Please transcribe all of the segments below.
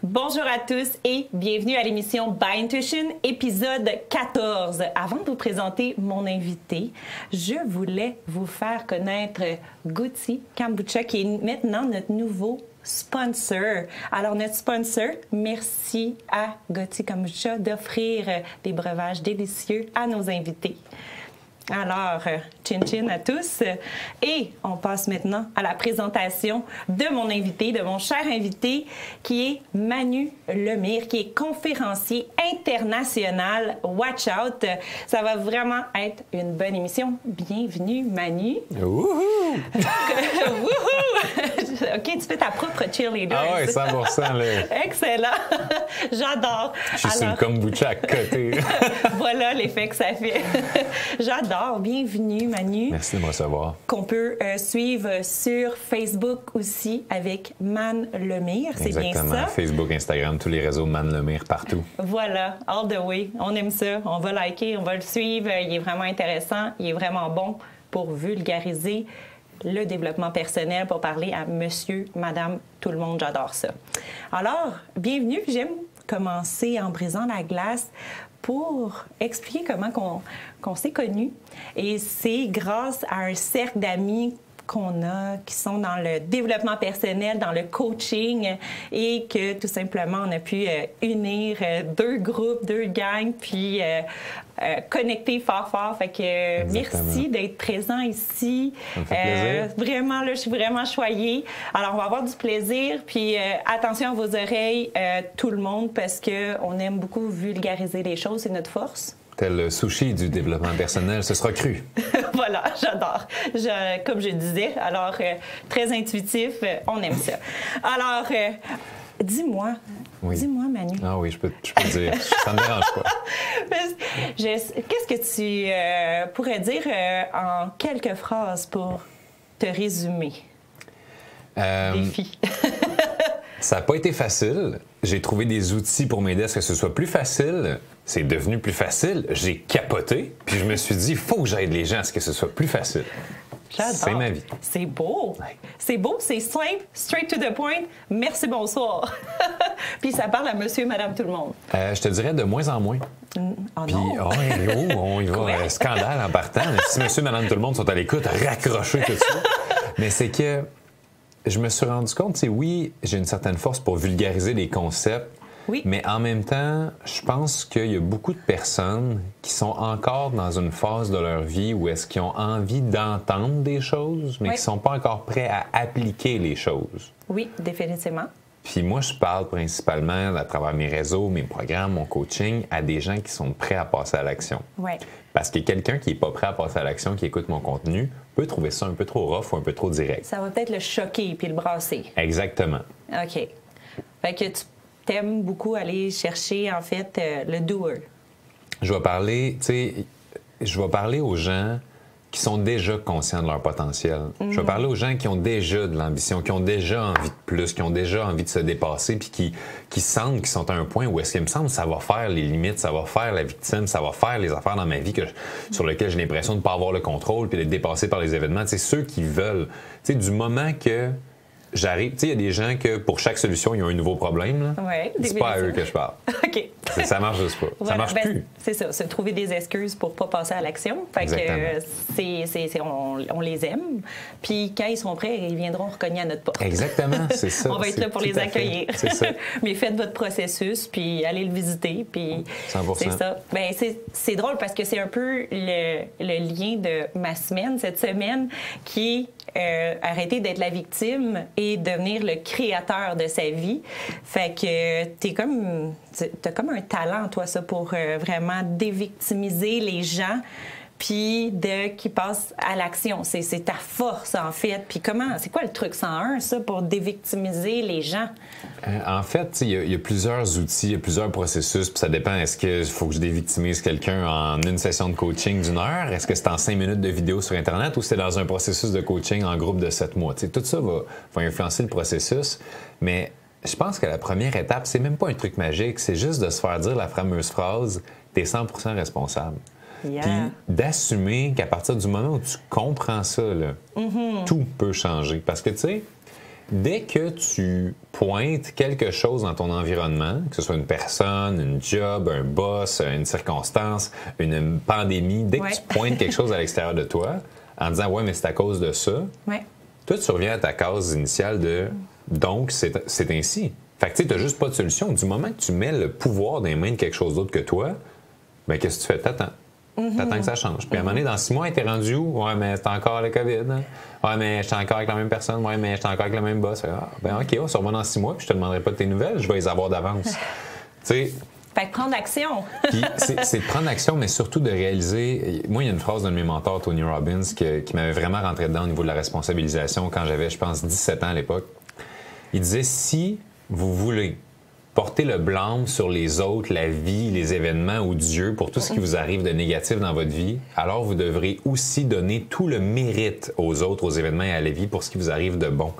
Bonjour à tous et bienvenue à l'émission By Intuition, épisode 14. Avant de vous présenter mon invité, je voulais vous faire connaître Guti Kombucha, qui est maintenant notre nouveau sponsor. Alors, notre sponsor, merci à Guti Kombucha d'offrir des breuvages délicieux à nos invités. Alors, chin-chin à tous. Et on passe maintenant à la présentation de mon invité, de mon cher invité, qui est Manu Lemire, qui est conférencier international. Watch out! Ça va vraiment être une bonne émission. Bienvenue, Manu. Wouhou! Wouhou! OK, tu fais ta propre cheerleader. Ah oui, 100%. Là. Excellent! J'adore. Je suis sur le kombucha à côté. Voilà l'effet que ça fait. J'adore. Bienvenue, Manu. Merci de me recevoir. Qu'on peut suivre sur Facebook aussi avec Man Lemire, c'est bien ça? Exactement. Facebook, Instagram, tous les réseaux Man Lemire partout. Voilà, all the way. On aime ça. On va liker, on va le suivre. Il est vraiment intéressant. Il est vraiment bon pour vulgariser le développement personnel, pour parler à monsieur, madame, tout le monde. J'adore ça. Alors, bienvenue. J'aime commencer en brisant la glace pour expliquer comment qu'on s'est connus. Et c'est grâce à un cercle d'amis qu'on a, qui sont dans le développement personnel, dans le coaching, et que tout simplement, on a pu unir deux groupes, deux gangs, puis connecter fort. Fait que merci d'être présent ici. Ça me fait plaisir. Vraiment, là, je suis vraiment choyée. Alors, on va avoir du plaisir, puis attention à vos oreilles, tout le monde, parce qu'on aime beaucoup vulgariser les choses, c'est notre force. Tel le sushi du développement personnel, ce sera cru. Voilà, j'adore. Comme je disais, alors très intuitif, on aime ça. Alors, dis-moi, Manu. Ah oui, je peux dire. Ça ne me dérange pas. Qu'est-ce que tu pourrais dire en quelques phrases pour te résumer? Défi. Ça n'a pas été facile. J'ai trouvé des outils pour m'aider à ce que ce soit plus facile. C'est devenu plus facile. J'ai capoté. Puis je me suis dit, il faut que j'aide les gens à ce que ce soit plus facile. J'adore. C'est ma vie. C'est beau. Ouais. C'est beau, c'est simple, straight to the point. Merci, bonsoir. Puis ça parle à monsieur, madame, tout le monde. Je te dirais de moins en moins. Oh Puis, non. on y va. Scandale en partant. Si monsieur, madame, tout le monde sont à l'écoute, raccrochez tout ça. Mais c'est que je me suis rendu compte, oui, j'ai une certaine force pour vulgariser les concepts. Oui. Mais en même temps, je pense qu'il y a beaucoup de personnes qui sont encore dans une phase de leur vie où est-ce qu'ils ont envie d'entendre des choses, mais qui ne sont pas encore prêts à appliquer les choses. Oui, définitivement. Puis moi, je parle principalement à travers mes réseaux, mes programmes, mon coaching, à des gens qui sont prêts à passer à l'action. Oui. Parce que quelqu'un qui n'est pas prêt à passer à l'action, qui écoute mon contenu, peut trouver ça un peu trop rough ou un peu trop direct. Ça va peut-être le choquer puis le brasser. Exactement. OK. Fait que tu t'aimes beaucoup aller chercher, en fait, le doer. Je vais parler aux gens qui sont déjà conscients de leur potentiel. Je vais parler aux gens qui ont déjà de l'ambition, qui ont déjà envie de plus, qui ont déjà envie de se dépasser, puis qui sentent qu'ils sont à un point où est-ce qu'il me semble que ça va faire les limites, ça va faire la victime, ça va faire les affaires dans ma vie sur lesquelles j'ai l'impression de ne pas avoir le contrôle puis d'être dépassé par les événements. C'est ceux qui veulent. Du moment que j'arrive, il y a des gens que pour chaque solution, ils ont un nouveau problème. Oui, c'est pas à eux que je parle. OK. Ça marche juste pas. Voilà, ça marche plus. C'est ça, se trouver des excuses pour pas passer à l'action. Fait que on les aime. Puis quand ils seront prêts, ils viendront recogner à notre porte. Exactement, c'est ça. On va être là pour les accueillir. C'est ça. Mais faites votre processus, puis allez le visiter. Puis 100%. c'est ça. Bien, c'est drôle parce que c'est un peu le lien de ma semaine, cette semaine, qui est arrêter d'être la victime et devenir le créateur de sa vie. Fait que t'as comme un talent, toi, ça, pour vraiment dévictimiser les gens, puis qui passent à l'action. C'est ta force, en fait. Puis c'est quoi le truc 101, ça, pour dévictimiser les gens? En fait, il y a plusieurs outils, il y a plusieurs processus, puis ça dépend. Est-ce qu'il faut que je dévictimise quelqu'un en une session de coaching d'1 heure? Est-ce que c'est en 5 minutes de vidéo sur Internet ou c'est dans un processus de coaching en groupe de 7 mois? T'sais, tout ça va influencer le processus, mais je pense que la première étape, c'est même pas un truc magique, c'est juste de se faire dire la fameuse phrase « t'es 100% responsable ». Yeah. Puis d'assumer qu'à partir du moment où tu comprends ça, là, tout peut changer. Parce que, tu sais, dès que tu pointes quelque chose dans ton environnement, que ce soit une personne, une job, un boss, une circonstance, une pandémie, dès que tu pointes quelque chose à l'extérieur de toi, en disant « ouais, mais c'est à cause de ça », toi, tu reviens à ta case initiale de « donc, c'est ainsi ». Fait que tu n'as juste pas de solution. Du moment que tu mets le pouvoir dans les mains de quelque chose d'autre que toi, bien, qu'est-ce que tu fais? T'attends. T'attends que ça change. Puis à un moment donné, dans 6 mois, t'es rendu où? Ouais, mais c'est encore le COVID. Hein? Ouais, mais je suis encore avec la même personne. Ouais, mais je suis encore avec le même boss. Ah, ben OK, on se revoit dans 6 mois, puis je te demanderai pas de tes nouvelles. Je vais les avoir d'avance. Tu sais. Fait que prendre action. Puis c'est de prendre action, mais surtout de réaliser. Moi, il y a une phrase d'un de mes mentors, Tony Robbins, qui m'avait vraiment rentré dedans au niveau de la responsabilisation quand j'avais, je pense, 17 ans à l'époque. Il disait, si vous voulez porter le blâme sur les autres, la vie, les événements ou Dieu pour tout ce qui vous arrive de négatif dans votre vie, alors vous devrez aussi donner tout le mérite aux autres, aux événements et à la vie pour ce qui vous arrive de bon.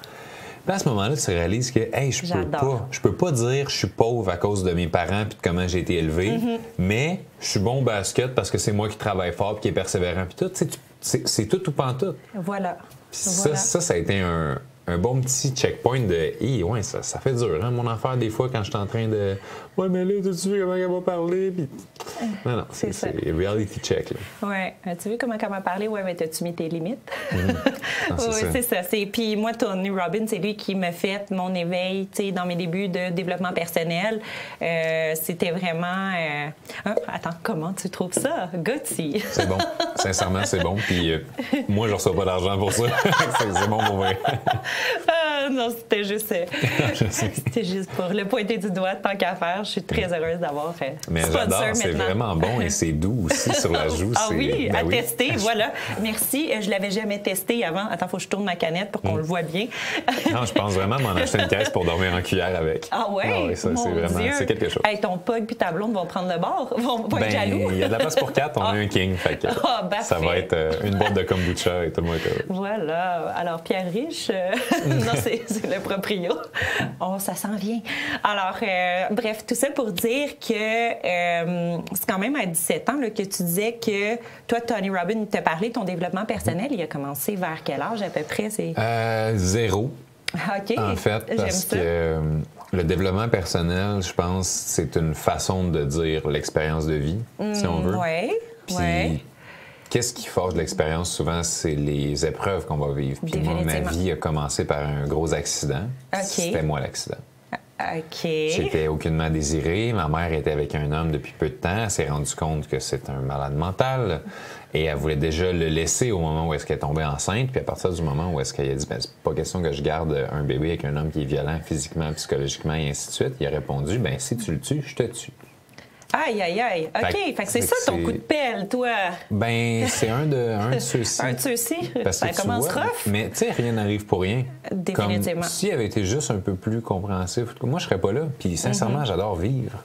Puis à ce moment-là, tu réalises que hey, je peux pas dire je suis pauvre à cause de mes parents puis de comment j'ai été élevé, mais je suis bon au basket parce que c'est moi qui travaille fort puis qui est persévérant puis tout. C'est tout ou pas en tout. Voilà. Ça a été un bon petit checkpoint de ouais, ça fait dur, hein, mon affaire, des fois, quand je suis en train de ouais, mais là, tu vu comment elle va parler? Puis... Non, c'est reality check. Ouais, tu vu comment elle m'a parlé? Ouais, mais t'as-tu mis tes limites? Non, c'est ça. Puis moi, Tony Robbins, c'est lui qui m'a fait mon éveil, tu sais, dans mes débuts de développement personnel. C'était vraiment... Attends, comment tu trouves ça? Gutsy. C'est bon. Sincèrement, c'est bon. Puis moi, je reçois pas d'argent pour ça. C'est bon pour vrai. Non, c'était juste pour le pointer du doigt, tant qu'à faire. Je suis très heureuse d'avoir mais j'adore, c'est vraiment bon et c'est doux aussi sur la joue. Ah oui, à tester, voilà. Merci. Je l'avais jamais testé avant. Attends, il faut que je tourne ma canette pour qu'on le voit bien. Non, je pense vraiment m'en acheter une caisse pour dormir en cuillère avec. Ah ouais? Ah oui, ça, c'est vraiment, c'est quelque chose. Hey, ton pug puis ta blonde vont prendre le bord, vont être jaloux. Il y a de la place pour 4, on a un king. Fait que ça va être une boîte de kombucha et tout le monde est heureux. Voilà. Alors, Pierre Riche, non, c'est le proprio. Oh, ça s'en vient. Alors, bref, tout ça pour dire que c'est quand même à 17 ans là, que tu disais que toi, Tony Robbins t'a parlé de ton développement personnel. Il a commencé vers quel âge à peu près? 0. OK. En fait, parce que le développement personnel, je pense, c'est une façon de dire l'expérience de vie, si on veut. Oui. Puis, qu'est-ce qui forge l'expérience souvent, c'est les épreuves qu'on va vivre. Puis moi, ma vie a commencé par un gros accident. C'était moi l'accident. OK. J'étais aucunement désiré. Ma mère était avec un homme depuis peu de temps. Elle s'est rendue compte que c'est un malade mental. Et elle voulait déjà le laisser au moment où est-ce qu'elle est tombée enceinte. Puis à partir du moment où est-ce qu'elle a dit ben, c'est pas question que je garde un bébé avec un homme qui est violent physiquement, psychologiquement et ainsi de suite, il a répondu ben si tu le tues, je te tue. Aïe, aïe, aïe. OK. Fait que c'est ça ton coup de pelle, toi. Ben, c'est un de ceux-ci. Un de ceux-ci. Ça commence rough. Mais tu sais, rien n'arrive pour rien. Définitivement. Comme s'il avait été juste un peu plus compréhensif, moi, je serais pas là. Puis sincèrement, j'adore vivre.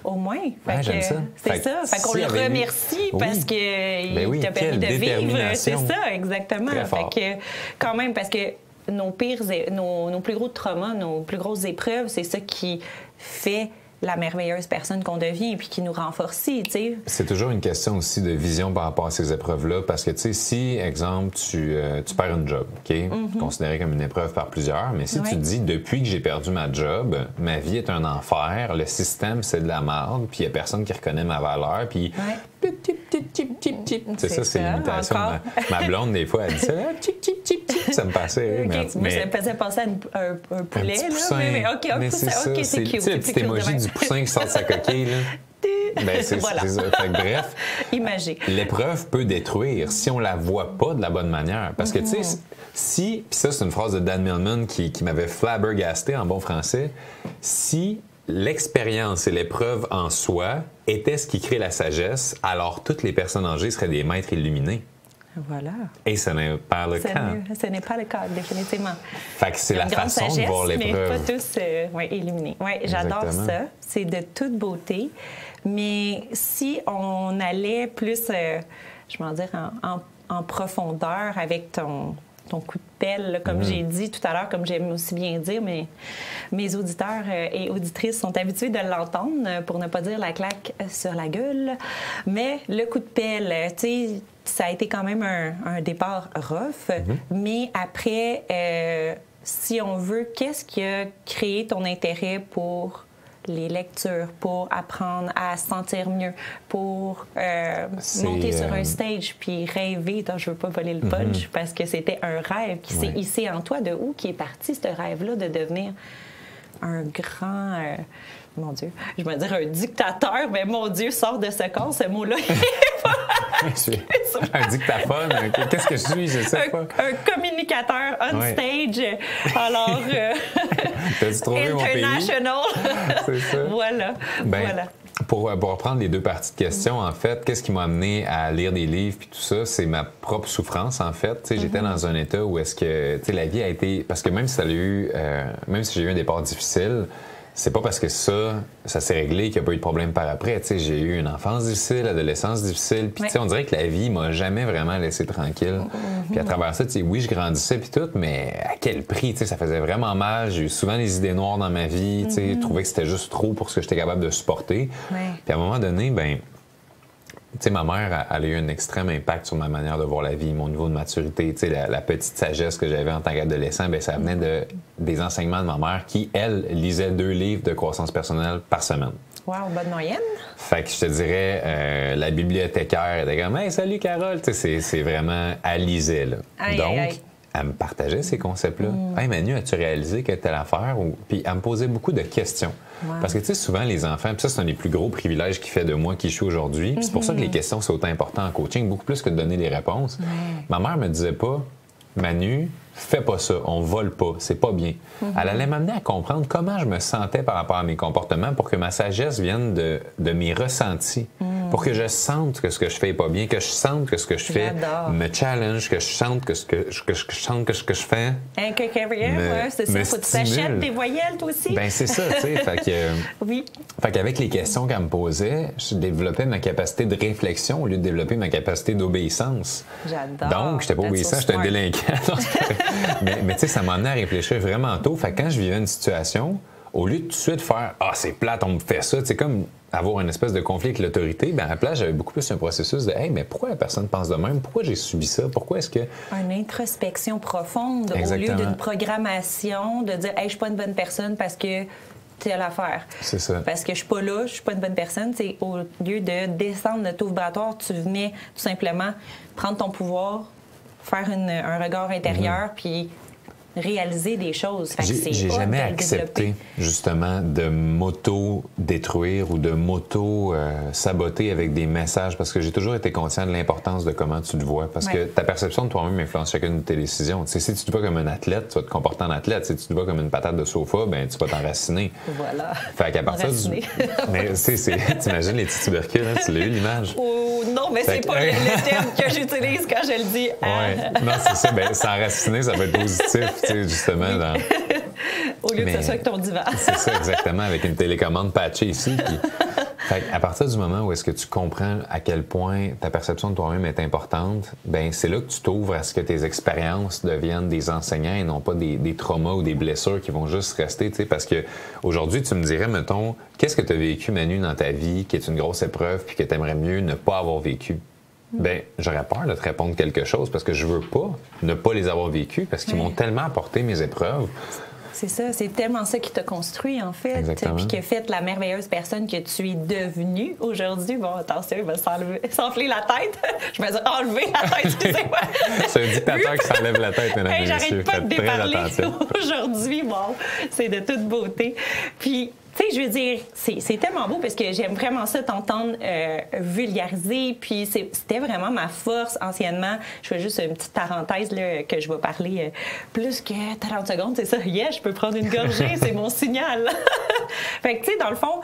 Au moins. J'aime ça. C'est ça. Fait qu'on le remercie parce qu'il t'a permis de vivre. C'est ça, exactement. Fait que, quand même, parce que nos plus gros traumas, nos plus grosses épreuves, c'est ça qui fait la merveilleuse personne qu'on devient et puis qui nous renforce, tu sais. C'est toujours une question aussi de vision par rapport à ces épreuves-là, parce que, tu sais, si, exemple, tu perds une job, OK, considéré comme une épreuve par plusieurs, mais si tu te dis, depuis que j'ai perdu ma job, ma vie est un enfer, le système, c'est de la merde, puis il y a personne qui reconnaît ma valeur, puis... C'est ça, c'est l'imitation. Ma blonde, des fois, elle dit ça, ça me passait. Mais ça me faisait penser à un poulet, un poussin, là. Mais OK, c'est cute. C'est le petit émoji du poussin qui sort de sa coquille, là. Ben, c'est ça. Fait que, bref, l'épreuve peut détruire si on la voit pas de la bonne manière. Parce que, tu sais, puis ça, c'est une phrase de Dan Millman qui m'avait flabbergasté en bon français, si l'expérience et l'épreuve en soi étaient ce qui crée la sagesse, alors toutes les personnes âgées seraient des maîtres illuminés. Voilà. Et ce n'est pas le cas. Ce n'est pas le cas, définitivement. Fait que c'est la façon sagesse, de voir l'épreuve. Mais pas tous illuminés. Oui, j'adore ça. C'est de toute beauté. Mais si on allait plus, je vais en dire, en profondeur avec ton coup de pelle, là, comme j'ai dit tout à l'heure, comme j'aime aussi bien dire, mais mes auditeurs et auditrices sont habitués de l'entendre, pour ne pas dire la claque sur la gueule. Mais le coup de pelle, tu sais, ça a été quand même un départ rough, mais après, si on veut, qu'est-ce qui a créé ton intérêt pour les lectures, pour apprendre à se sentir mieux, pour monter sur un stage puis rêver? Donc, je veux pas voler le punch parce que c'était un rêve qui s'est hissé en toi. De où qui est parti ce rêve-là de devenir un grand... mon Dieu, je vais dire un dictateur, mais mon Dieu, sort de ce corps, ce mot-là. Un dictaphone, qu'est-ce que je suis, je sais pas. Un communicateur on stage. Alors, t'as-tu trouvé international. C'est ça. Voilà. Voilà. Pour reprendre les deux parties de questions, en fait, qu'est-ce qui m'a amené à lire des livres puis tout ça, c'est ma propre souffrance, en fait. J'étais dans un état où est-ce que la vie a été... Parce que même si même si j'ai eu un départ difficile, c'est pas parce que ça s'est réglé qu'il n'y a pas eu de problème par après. J'ai eu une enfance difficile, adolescence difficile, puis on dirait que la vie m'a jamais vraiment laissé tranquille. Puis à travers ça, oui, je grandissais puis tout, mais à quel prix? Ça faisait vraiment mal. J'ai eu souvent des idées noires dans ma vie. Je trouvais que c'était juste trop pour ce que j'étais capable de supporter. Puis à un moment donné, ma mère, elle a eu un extrême impact sur ma manière de voir la vie, mon niveau de maturité. La petite sagesse que j'avais en tant qu'adolescent, ça venait des enseignements de ma mère qui, elle, lisait 2 livres de croissance personnelle par semaine. Wow, bonne moyenne. Fait que je te dirais, la bibliothécaire était comme « Hey, salut Carole! » C'est vraiment, elle lisait, là. Donc, elle me partageait ces concepts-là. « Hey Manu, as-tu réalisé que telle affaire? » Puis elle me posait beaucoup de questions. Parce que, souvent, les enfants, puis ça, c'est un des plus gros privilèges qui fait de moi qui je suis aujourd'hui. Puis c'est pour ça que les questions sont autant importantes en coaching, beaucoup plus que de donner des réponses. Ma mère me disait pas, Manu, fais pas ça, on vole pas, c'est pas bien. Elle allait m'amener à comprendre comment je me sentais par rapport à mes comportements pour que ma sagesse vienne de mes ressentis. Pour que je sente que ce que je fais est pas bien, que je sente que ce que je fais me challenge, que je sente que ce que je fais c'est ça. Faut que tu t'achètes des voyelles, toi aussi. Ben c'est ça, tu sais. Fait qu'avec les questions qu'elle me posait, je développais ma capacité de réflexion au lieu de développer ma capacité d'obéissance. J'adore. Donc, j'étais pas obéissant, j'étais un délinquant. mais tu sais, ça m'a amené à réfléchir vraiment tôt. Fait que quand je vivais une situation, au lieu de tout de suite faire « Ah, c'est plate, on me fait ça », tu sais, comme avoir une espèce de conflit avec l'autorité, à la place, j'avais beaucoup plus un processus de « Hey, mais pourquoi la personne pense de même? Pourquoi j'ai subi ça? Pourquoi est-ce que... » Une introspection profonde au lieu d'une programmation de dire « Hey, je suis pas une bonne personne parce que... » telle affaire. C'est ça. Parce que je suis pas là, je suis pas une bonne personne. C'est au lieu de descendre de ton vibratoire, tu venais tout simplement prendre ton pouvoir, faire un regard intérieur, puis réaliser des choses. J'ai jamais accepté, justement, de m'auto-détruire ou de m'auto-saboter avec des messages parce que j'ai toujours été conscient de l'importance de comment tu te vois. Parce que ta perception de toi-même influence chacune de tes décisions. Si tu te vois comme un athlète, tu vas te comporter en athlète. Si tu te vois comme une patate de sofa, tu vas t'enraciner. Voilà. Fait qu'à partir du... Mais t'imagines les petits tubercules, tu l'as eu l'image? Oh, non, mais c'est pas le terme que j'utilise quand je le dis. Non, c'est ça. S'enraciner, ça peut être positif. Justement, au lieu que ce soit avec ton divan. C'est ça, exactement, avec une télécommande patchée ici. À partir du moment où est-ce que tu comprends à quel point ta perception de toi-même est importante, c'est là que tu t'ouvres à ce que tes expériences deviennent des enseignants et non pas des traumas ou des blessures qui vont juste rester. Parce que aujourd'hui, tu me dirais, mettons, qu'est-ce que tu as vécu, Manu, dans ta vie qui est une grosse épreuve puis que tu aimerais mieux ne pas avoir vécu? J'aurais peur de te répondre quelque chose parce que je veux pas ne pas les avoir vécus parce qu'ils m'ont tellement apporté mes épreuves. C'est ça, c'est tellement ça qui t'a construit, en fait. Puis qui a fait la merveilleuse personne que tu es devenue aujourd'hui. Bon, attention, il va s'enfler la tête. Je vais dire enlever la tête, excusez-moi. C'est un dictateur qui s'enlève la tête, mesdames et messieurs. J'arrête pas de déparler attention. Aujourd'hui. Bon, c'est de toute beauté. Puis, tu sais, je veux dire, c'est tellement beau parce que j'aime vraiment ça t'entendre vulgariser. Puis c'était vraiment ma force anciennement. Je fais juste une petite parenthèse là, que je vais parler plus que 30 secondes. C'est ça, je peux prendre une gorgée, c'est mon signal. Fait que, tu sais, dans le fond,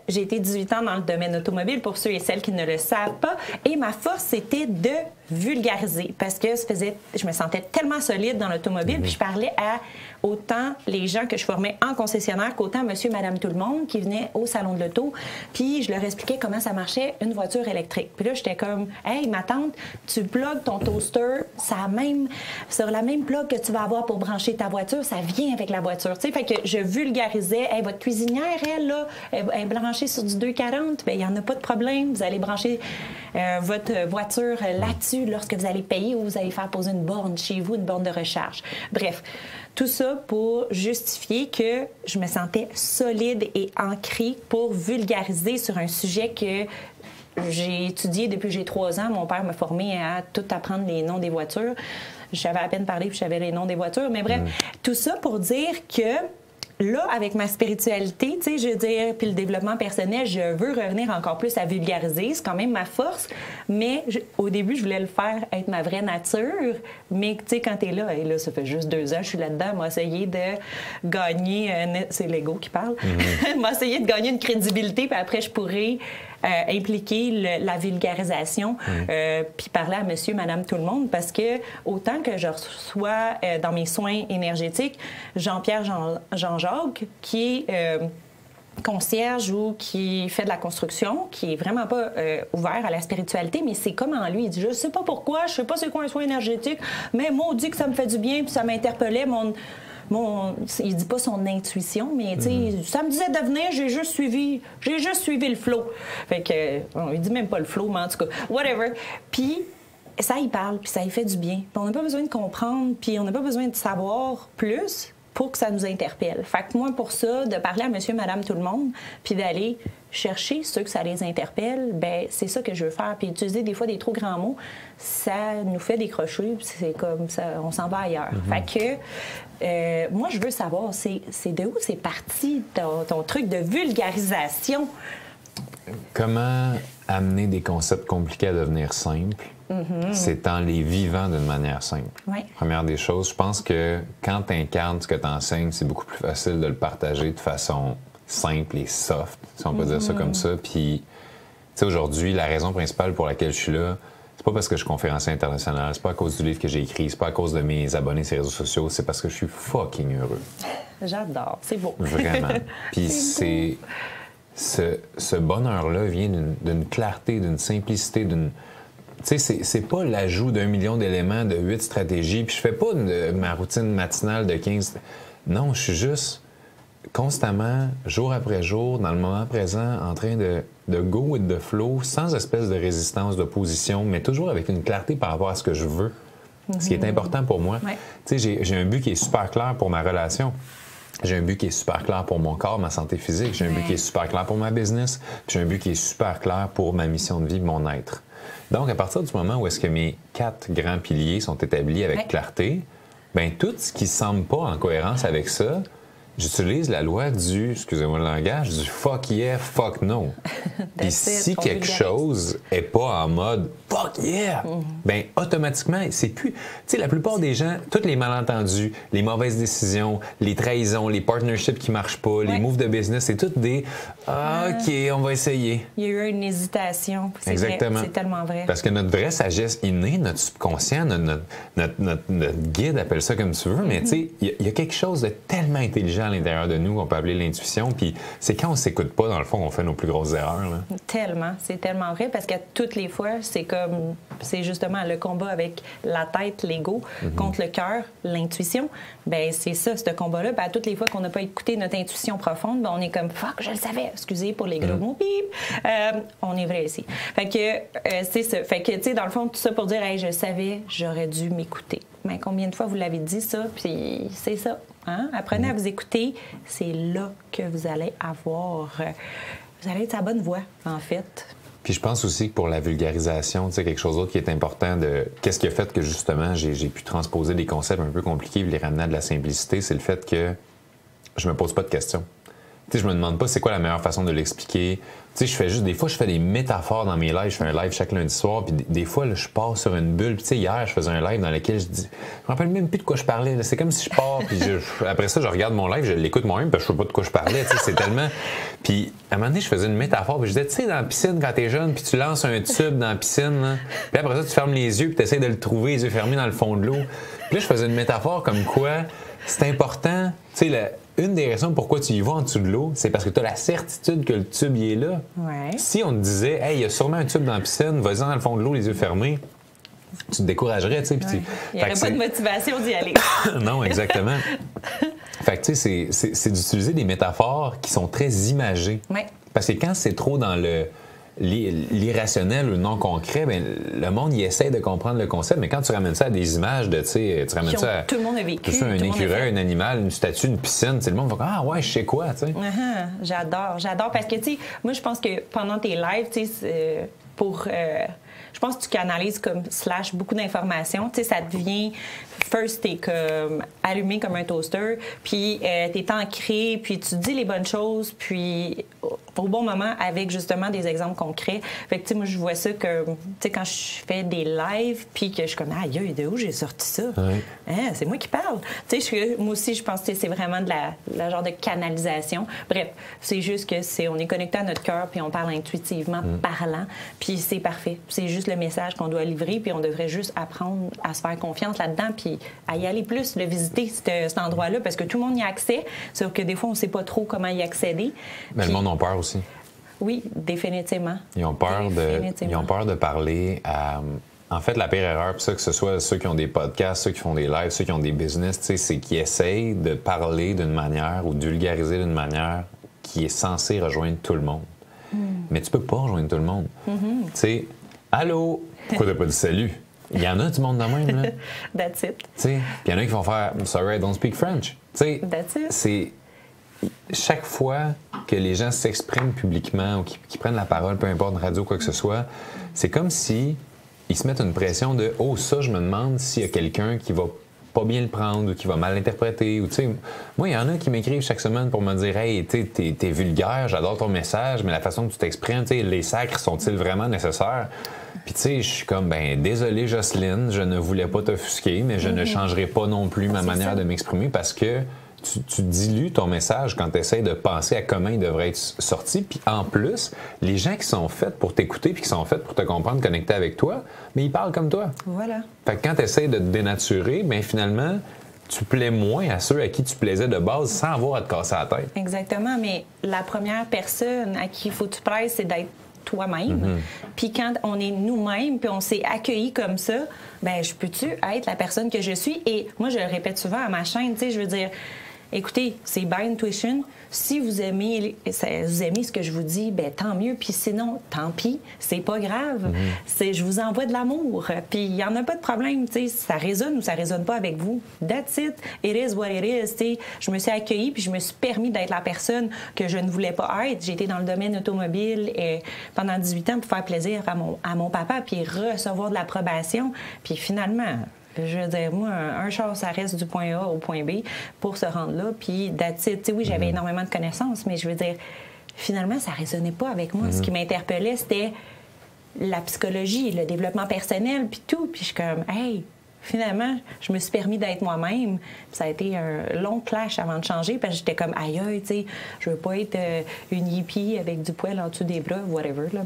j'ai été 18 ans dans le domaine automobile pour ceux et celles qui ne le savent pas. Et ma force, c'était de vulgariser parce que je me sentais tellement solide dans l'automobile. Puis je parlais à autant les gens que je formais en concessionnaire qu'autant monsieur, madame, tout le monde qui venaient au salon de l'auto. Puis je leur expliquais comment ça marchait une voiture électrique. Puis là, j'étais comme, hey, ma tante, tu plugues ton toaster sur la même plug que tu vas avoir pour brancher ta voiture, ça vient avec la voiture. Tu sais, fait que je vulgarisais, hey, votre cuisinière, elle, là, elle est branchée sur du 240, bien, il n'y en a pas de problème. Vous allez brancher votre voiture là-dessus lorsque vous allez payer ou vous allez faire poser une borne chez vous, une borne de recharge. Bref. tout ça pour justifier que je me sentais solide et ancrée pour vulgariser sur un sujet que j'ai étudié depuis que j'ai 3 ans. Mon père m'a formée à tout apprendre les noms des voitures. Je savais à peine parler puis je savais les noms des voitures. Mais bref, tout ça pour dire que là, avec ma spiritualité, tu sais, je veux dire, puis le développement personnel, je veux revenir encore plus à vulgariser. C'est quand même ma force. Mais au début, je voulais le faire être ma vraie nature. Mais tu sais, quand t'es là, et là, ça fait juste 2 ans, je suis là-dedans, m'a essayé de gagner, c'est l'ego qui parle, m'a essayé de gagner une crédibilité, puis après, je pourrais impliquer la vulgarisation, puis parler à monsieur, madame, tout le monde, parce que autant que je reçois dans mes soins énergétiques Jean-Pierre Jean-Jacques, qui est concierge ou qui fait de la construction, qui est vraiment pas ouvert à la spiritualité, mais c'est comme en lui. Il dit, je sais pas pourquoi, je sais pas c'est quoi un soin énergétique, mais moi, on dit que ça me fait du bien, puis ça m'interpellait, il dit pas son intuition, mais tu sais, ça me disait de venir, j'ai juste suivi le flow. Fait que, il dit même pas le flow, mais en tout cas, whatever. Puis ça y parle, puis ça y fait du bien. Puis on n'a pas besoin de comprendre, puis on n'a pas besoin de savoir plus pour que ça nous interpelle. Fait que moi, pour ça, de parler à monsieur, madame, tout le monde, puis d'aller chercher ceux que ça les interpelle, ben c'est ça que je veux faire. Puis utiliser des fois des trop grands mots, ça nous fait décrocher, puis c'est comme ça, on s'en va ailleurs. Fait que moi, je veux savoir, c'est de où c'est parti ton truc de vulgarisation? Comment amener des concepts compliqués à devenir simples, c'est en les vivant d'une manière simple. Ouais. Première des choses, je pense que quand tu incarnes ce que tu enseignes, c'est beaucoup plus facile de le partager de façon simple et soft, si on peut dire ça comme ça. Puis, tu sais, aujourd'hui, la raison principale pour laquelle je suis là, c'est pas parce que je suis conférencier international, c'est pas à cause du livre que j'ai écrit, c'est pas à cause de mes abonnés sur les réseaux sociaux, c'est parce que je suis fucking heureux. J'adore, c'est beau. Vraiment. Puis c'est ce bonheur-là vient d'une clarté, d'une simplicité, d'une... Tu sais, c'est pas l'ajout d'1 million d'éléments, de 8 stratégies, puis je fais pas ma routine matinale de 15... Non, je suis juste constamment, jour après jour, dans le moment présent, en train de go with the flow, sans espèce de résistance, d'opposition, mais toujours avec une clarté par rapport à ce que je veux, ce qui est important pour moi. Ouais. Tu sais, j'ai un but qui est super clair pour ma relation. J'ai un but qui est super clair pour mon corps, ma santé physique. J'ai un but qui est super clair pour ma business. J'ai un but qui est super clair pour ma mission de vie, mon être. Donc, à partir du moment où est-ce que mes 4 grands piliers sont établis avec clarté, bien, tout ce qui ne semble pas en cohérence avec ça, j'utilise la loi du, excusez-moi le langage, du fuck yeah, fuck no. Puis si quelque chose n'est pas en mode fuck yeah, bien, automatiquement, c'est plus... Tu sais, la plupart des gens, tous les malentendus, les mauvaises décisions, les trahisons, les partnerships qui ne marchent pas, les moves de business, c'est tout des OK, on va essayer. Il y a eu une hésitation. C'est exactement. Vrai, c'est tellement vrai. Parce que notre vraie sagesse innée, notre subconscient, notre guide, appelle ça comme tu veux, mais tu sais, il y a quelque chose de tellement intelligent à l'intérieur de nous qu'on peut appeler l'intuition, puis c'est quand on s'écoute pas, dans le fond, qu'on fait nos plus grosses erreurs. Là. Tellement, c'est tellement vrai, parce que toutes les fois, c'est justement le combat avec la tête, l'ego, contre le cœur, l'intuition. Ben c'est ça, ce combat-là. Ben, à toutes les fois qu'on n'a pas écouté notre intuition profonde, ben, on est comme « fuck, je le savais ». Excusez pour les gros mots, bip. On est vrai ici. Fait que c'est ça. Fait que, tu sais, dans le fond, tout ça pour dire « hey, je le savais, j'aurais dû m'écouter ». Mais combien de fois vous l'avez dit ça? Puis c'est ça. Hein? Apprenez à vous écouter. C'est là que vous allez avoir... vous allez être à la bonne voie, en fait. Puis je pense aussi que pour la vulgarisation, tu sais, quelque chose d'autre qui est important de... Qu'est-ce qui a fait que, justement, j'ai pu transposer des concepts un peu compliqués et les ramener à de la simplicité, c'est le fait que je me pose pas de questions. Tu sais, je me demande pas c'est quoi la meilleure façon de l'expliquer. Tu sais, je fais juste... Des fois, je fais des métaphores dans mes lives. Je fais un live chaque lundi soir, puis des fois, là, je pars sur une bulle. Puis tu sais, hier, je faisais un live dans lequel je dis... Je me rappelle même plus de quoi je parlais. Là. C'est comme si je pars, puis après ça, je regarde mon live, je l'écoute moi-même, parce que je sais pas de quoi je parlais. Tu sais, c'est tellement... Puis à un moment donné, je faisais une métaphore, puis je disais, tu sais, dans la piscine, quand t'es jeune, puis tu lances un tube dans la piscine, là, puis après ça, tu fermes les yeux, puis tu essaies de le trouver, les yeux fermés dans le fond de l'eau. Puis là, je faisais une métaphore comme quoi c'est important, tu sais, une des raisons pourquoi tu y vas en dessous de l'eau, c'est parce que tu as la certitude que le tube y est là. Ouais. Si on te disait, hey, il y a sûrement un tube dans la piscine, vas-y dans le fond de l'eau, les yeux fermés, tu te découragerais, tu sais. Ouais. Il n'y aurait pas de motivation d'y aller. Non, exactement. Fait que, tu sais, c'est d'utiliser des métaphores qui sont très imagées. Ouais. Parce que quand c'est trop dans l'irrationnel ou le non concret, ben, le monde il essaie de comprendre le concept, mais quand tu ramènes ça à des images de, tu ramènes ça à tout le monde a vécu, un écureuil, un animal, une statue, une piscine, le monde va dire ah ouais, je sais quoi, tu sais. J'adore parce que tu sais, moi je pense que pendant tes lives, tu sais, je pense que tu canalises comme / beaucoup d'informations. Tu sais, ça devient... First, t'es comme allumé comme un toaster, puis t'es ancré, puis tu dis les bonnes choses, puis au bon moment avec justement des exemples concrets. Fait que, tu sais, moi, je vois ça que, tu sais, quand je fais des lives, puis que je suis comme, aïe, de où j'ai sorti ça? Ouais. Hein, c'est moi qui parle. Tu sais, moi aussi, je pense que c'est vraiment de la genre de canalisation. Bref, c'est juste que on est connecté à notre cœur, puis on parle intuitivement, parlant, puis c'est parfait. C'est juste le message qu'on doit livrer, puis on devrait juste apprendre à se faire confiance là-dedans, puis à y aller plus, le visiter, cet endroit-là, parce que tout le monde y a accès, sauf que des fois, on ne sait pas trop comment y accéder. Mais puis, le monde a peur aussi. Oui, définitivement. Ils ont peur de parler à... En fait, la pire erreur, puis ça, que ce soit ceux qui ont des podcasts, ceux qui font des lives, ceux qui ont des business, tu sais, c'est qu'ils essayent de parler d'une manière ou de vulgariser d'une manière qui est censée rejoindre tout le monde. Mais tu peux pas rejoindre tout le monde. Tu sais, allô? Pourquoi t'as pas dit salut? Il y en a du monde de même, là. That's it. Tu sais, puis il y en a qui vont faire « Sorry, I don't speak French ». Tu sais, That's it. c'est... Chaque fois que les gens s'expriment publiquement ou qui prennent la parole, peu importe, radio, quoi que ce soit, c'est comme si ils se mettent une pression de « Oh, ça, je me demande s'il y a quelqu'un qui va pas bien le prendre ou qui va mal l'interpréter. » Ou tu sais, moi, il y en a qui m'écrivent chaque semaine pour me dire « Hey, t'es vulgaire, j'adore ton message, mais la façon que tu t'exprimes, les sacres sont-ils vraiment nécessaires? » Puis tu sais, je suis comme, ben désolé Jocelyne, je ne voulais pas t'offusquer, mais je ne changerai pas non plus ma manière de m'exprimer parce que tu dilues ton message quand tu essaies de penser à comment il devrait être sorti. Puis en plus, les gens qui sont faits pour t'écouter puis qui sont faits pour te comprendre, connecter avec toi, mais ils parlent comme toi. Voilà. Fait que quand tu essaies de te dénaturer, bien finalement, tu plais moins à ceux à qui tu plaisais de base sans avoir à te casser la tête. Exactement, mais la première personne à qui il faut que tu plaises, c'est d'être toi-même. Puis quand on est nous-mêmes, puis on s'est accueillis comme ça, ben je peux-tu être la personne que je suis? Et moi, je le répète souvent à ma chaîne, tu sais, je veux dire, écoutez, c'est By Intuition. Si vous aimez ce que je vous dis, ben tant mieux. Puis sinon, tant pis, c'est pas grave. Je vous envoie de l'amour. Puis il y en a pas de problème, tu sais, ça résonne ou ça résonne pas avec vous. That's it. It is what it is. Tu sais, je me suis accueillie puis je me suis permis d'être la personne que je ne voulais pas être. J'ai été dans le domaine automobile pendant 18 ans pour faire plaisir à mon papa puis recevoir de l'approbation. Puis finalement, je veux dire, moi, un char, ça reste du point A au point B pour se rendre là. Puis, that's it. Tu sais, oui, j'avais énormément de connaissances, mais je veux dire, finalement, ça ne résonnait pas avec moi. Ce qui m'interpellait, c'était la psychologie, le développement personnel, puis tout. Puis je suis comme, hey, finalement, je me suis permis d'être moi-même. Puis ça a été un long clash avant de changer, parce que j'étais comme, aïe, tu sais, je veux pas être une hippie avec du poil en dessous des bras, whatever, là,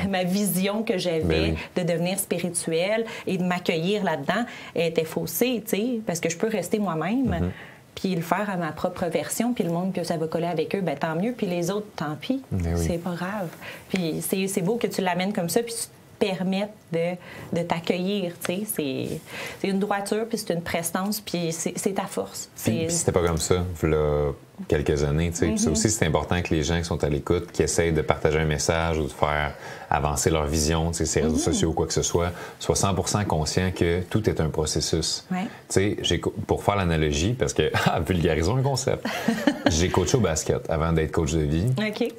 ma vision que j'avais de devenir spirituelle et de m'accueillir là-dedans était faussée, tu sais, parce que je peux rester moi-même. Puis le faire à ma propre version, puis le monde que ça va coller avec eux, ben tant mieux. Puis les autres, tant pis. C'est pas grave. Puis c'est beau que tu l'amènes comme ça, puis tu permettre de t'accueillir, tu sais. C'est une droiture, puis c'est une prestance, puis c'est ta force. Puis c'était pas comme ça, là, quelques années, tu sais. Puis ça aussi, c'est important que les gens qui sont à l'écoute, qui essayent de partager un message ou de faire avancer leur vision, tu sais, ces réseaux sociaux ou quoi que ce soit, soient 100% conscients que tout est un processus. Tu sais, pour faire l'analogie, parce que, vulgarisons un concept, j'ai coaché au basket avant d'être coach de vie.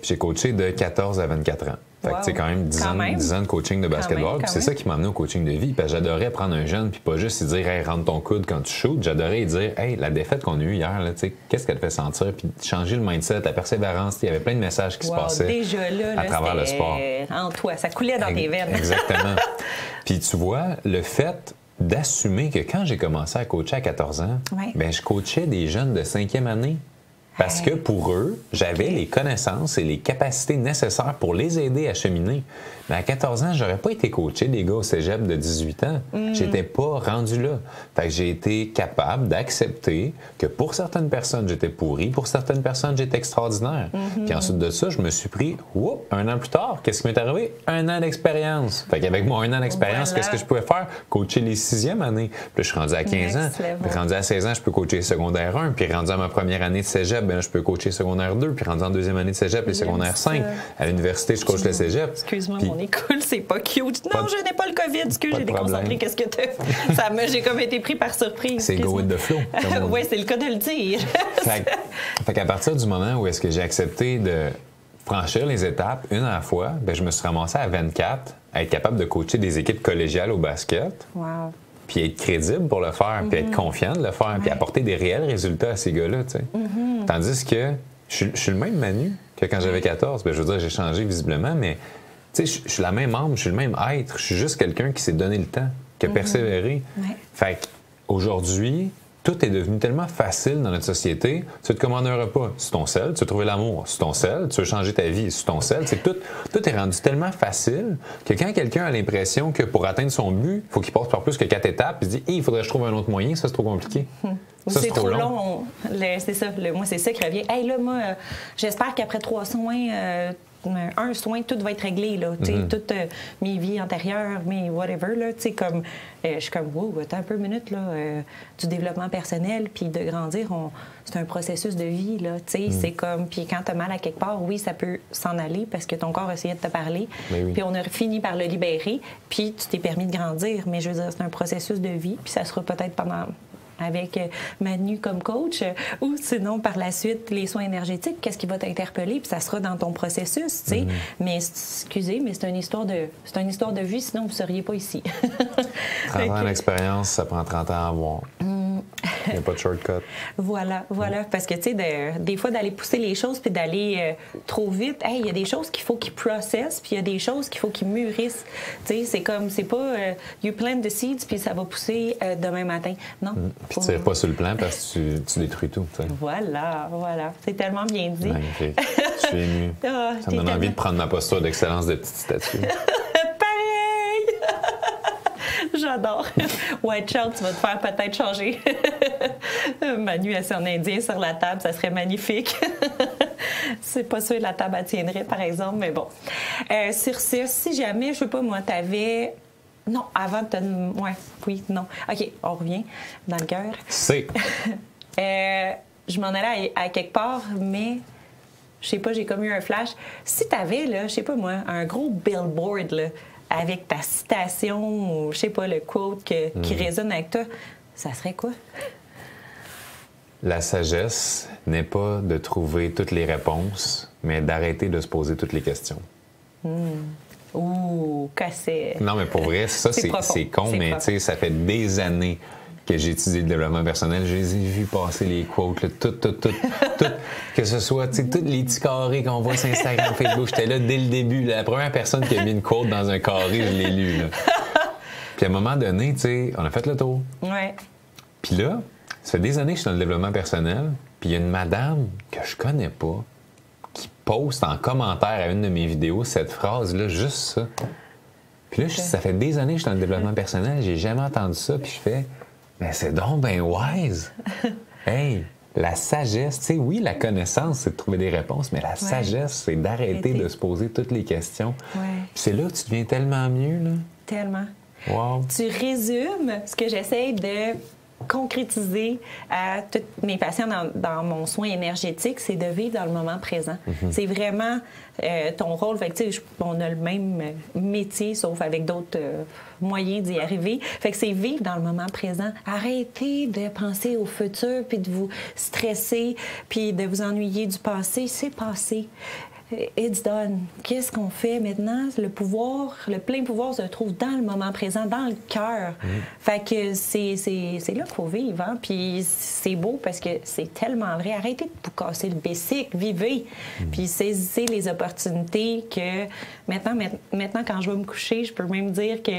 J'ai coaché de 14 à 24 ans. Fait que, tu sais, quand même 10 ans de coaching de basketball. C'est ça qui m'a amené au coaching de vie. Parce que j'adorais prendre un jeune puis pas juste lui dire « Hey, rentre ton coude quand tu shootes ». J'adorais lui dire « Hey, la défaite qu'on a eue hier, là, tu sais, qu'est-ce qu'elle te fait sentir? » Puis changer le mindset, la persévérance. Il y avait plein de messages qui se passaient déjà là, à travers le sport. En toi, ça coulait dans tes veines. Exactement. Puis tu vois, le fait d'assumer que quand j'ai commencé à coacher à 14 ans, ben, je coachais des jeunes de 5e année. Parce que pour eux, j'avais les connaissances et les capacités nécessaires pour les aider à cheminer. Mais à 14 ans, j'aurais pas été coaché des gars au cégep de 18 ans. J'étais pas rendu là. Fait que j'ai été capable d'accepter que pour certaines personnes, j'étais pourri, pour certaines personnes, j'étais extraordinaire. Puis ensuite de ça, je me suis pris, un an plus tard, qu'est-ce qui m'est arrivé? 1 an d'expérience. Fait qu'avec mon 1 an d'expérience, qu'est-ce que je pouvais faire? Coacher les 6e années. Puis là, je suis rendu à 15 ans. Puis rendu à 16 ans, je peux coacher secondaire 1. Puis rendu à ma première année de cégep, ben là, je peux coacher secondaire 2, puis rendu en deuxième année de cégep, les secondaires 5. À l'université, je coach le cégep. Excuse-moi, puis... mon école, c'est pas cute. Non, je n'ai pas le COVID, excuse, j'ai déconcentré. Qu'est-ce que j'ai comme été pris par surprise. C'est go with the flow. Oui, c'est le cas de le dire. Fait qu'à partir du moment où est-ce que j'ai accepté de franchir les étapes une à la fois, ben, je me suis ramassé à 24 à être capable de coacher des équipes collégiales au basket. Wow. Puis être crédible pour le faire, puis être confiant de le faire, puis apporter des réels résultats à ces gars-là, tu sais. Tandis que je suis le même Manu que quand j'avais 14. Ben, je veux dire, j'ai changé visiblement, mais tu sais, je suis la même âme, je suis le même être. Je suis juste quelqu'un qui s'est donné le temps, qui a persévéré. Fait qu'aujourd'hui, tout est devenu tellement facile dans notre société. Tu veux te commander un repas sur ton sel, tu veux trouver l'amour sur ton sel, tu veux changer ta vie sur ton sel. C'est tout est rendu tellement facile que quand quelqu'un a l'impression que pour atteindre son but, il faut qu'il passe par plus que 4 étapes, il se dit il faudrait que je trouve un autre moyen, ça c'est trop compliqué. Ça, c'est trop long. C'est ça. Moi, c'est ça qui revient. Hey, là, moi, j'espère qu'après 3 soins, un soin, tout va être réglé, là. Toutes mes vies antérieures, mes whatever, là. Comme, je suis comme, wow, attends un peu, minute, là. Du développement personnel, puis de grandir, c'est un processus de vie, là. C'est comme, puis quand tu as mal à quelque part, oui, ça peut s'en aller parce que ton corps essayait de te parler. Puis on a fini par le libérer, puis tu t'es permis de grandir. Mais je veux dire, c'est un processus de vie, puis ça sera peut-être pendant avec Manu comme coach, ou sinon, par la suite, les soins énergétiques, qu'est-ce qui va t'interpeller, puis ça sera dans ton processus, tu sais. Mais, excusez, mais c'est une histoire de vie, sinon vous ne seriez pas ici. 30 ans d'expérience, ça prend 30 ans à avoir. Il n'y a pas de shortcut. Voilà. Parce que, tu sais, des fois, d'aller pousser les choses puis d'aller trop vite, il y a des choses qu'il faut qu'ils processent, puis il y a des choses qu'il faut qu'ils mûrissent. Tu sais, c'est comme, c'est pas you plant the seeds puis ça va pousser demain matin. Non. Puis tu tires pas sur le plan parce que tu détruis tout. T'sais. Voilà. C'est tellement bien dit. Magnifique. Je suis ému. Ça me donne envie de prendre ma posture d'excellence de petite statue. J'adore. White Child, tu vas te faire peut-être changer. Manu assis en indien sur la table, ça serait magnifique. C'est pas sûr que la table tiendrait, par exemple, mais bon. Sur ce, si jamais, je sais pas, moi, t'avais... Non, avant de te... Ouais, oui, non. OK, on revient dans le cœur. C'est... je m'en allais à quelque part, mais... Je sais pas, j'ai comme eu un flash. Si t'avais, là, je sais pas moi, un gros billboard, là, avec ta citation ou, je sais pas, le quote qui résonne avec toi, ça serait quoi? La sagesse n'est pas de trouver toutes les réponses, mais d'arrêter de se poser toutes les questions. Ouh, cassé. Non, mais pour vrai, ça, c'est con, mais tu sais, ça fait des années que j'ai étudié le développement personnel. Je les ai vus passer les quotes, là, tout. Que ce soit, tu sais, tous les petits carrés qu'on voit sur Instagram, Facebook. J'étais là dès le début. La première personne qui a mis une quote dans un carré, je l'ai lu. Là. Puis à un moment donné, tu sais, on a fait le tour. Ouais. Puis là, ça fait des années que je suis dans le développement personnel. Puis il y a une madame que je connais pas qui poste en commentaire à une de mes vidéos cette phrase-là, juste ça. Puis là, ça fait des années que je suis dans le développement personnel. J'ai jamais entendu ça. Puis je fais... Mais c'est donc ben wise! Hey, la sagesse, tu sais, oui, la connaissance, c'est de trouver des réponses, mais la sagesse, c'est d'arrêter de se poser toutes les questions. Puis c'est là que tu deviens tellement mieux, là. Tellement. Wow. Tu résumes ce que j'essaie de concrétiser à tous mes patients dans mon soin énergétique, c'est de vivre dans le moment présent. C'est vraiment ton rôle. Fait que, on a le même métier, sauf avec d'autres moyens d'y arriver. Fait que c'est vivre dans le moment présent. Arrêtez de penser au futur, puis de vous stresser, puis de vous ennuyer du passé. C'est passé. It's done. Qu'est-ce qu'on fait maintenant? Le pouvoir, le plein pouvoir se trouve dans le moment présent, dans le cœur. Fait que c'est là qu'il faut vivre. Hein? Puis c'est beau parce que c'est tellement vrai. Arrêtez de vous casser le basic, vivez. Puis saisissez les opportunités que maintenant, quand je vais me coucher, je peux même dire que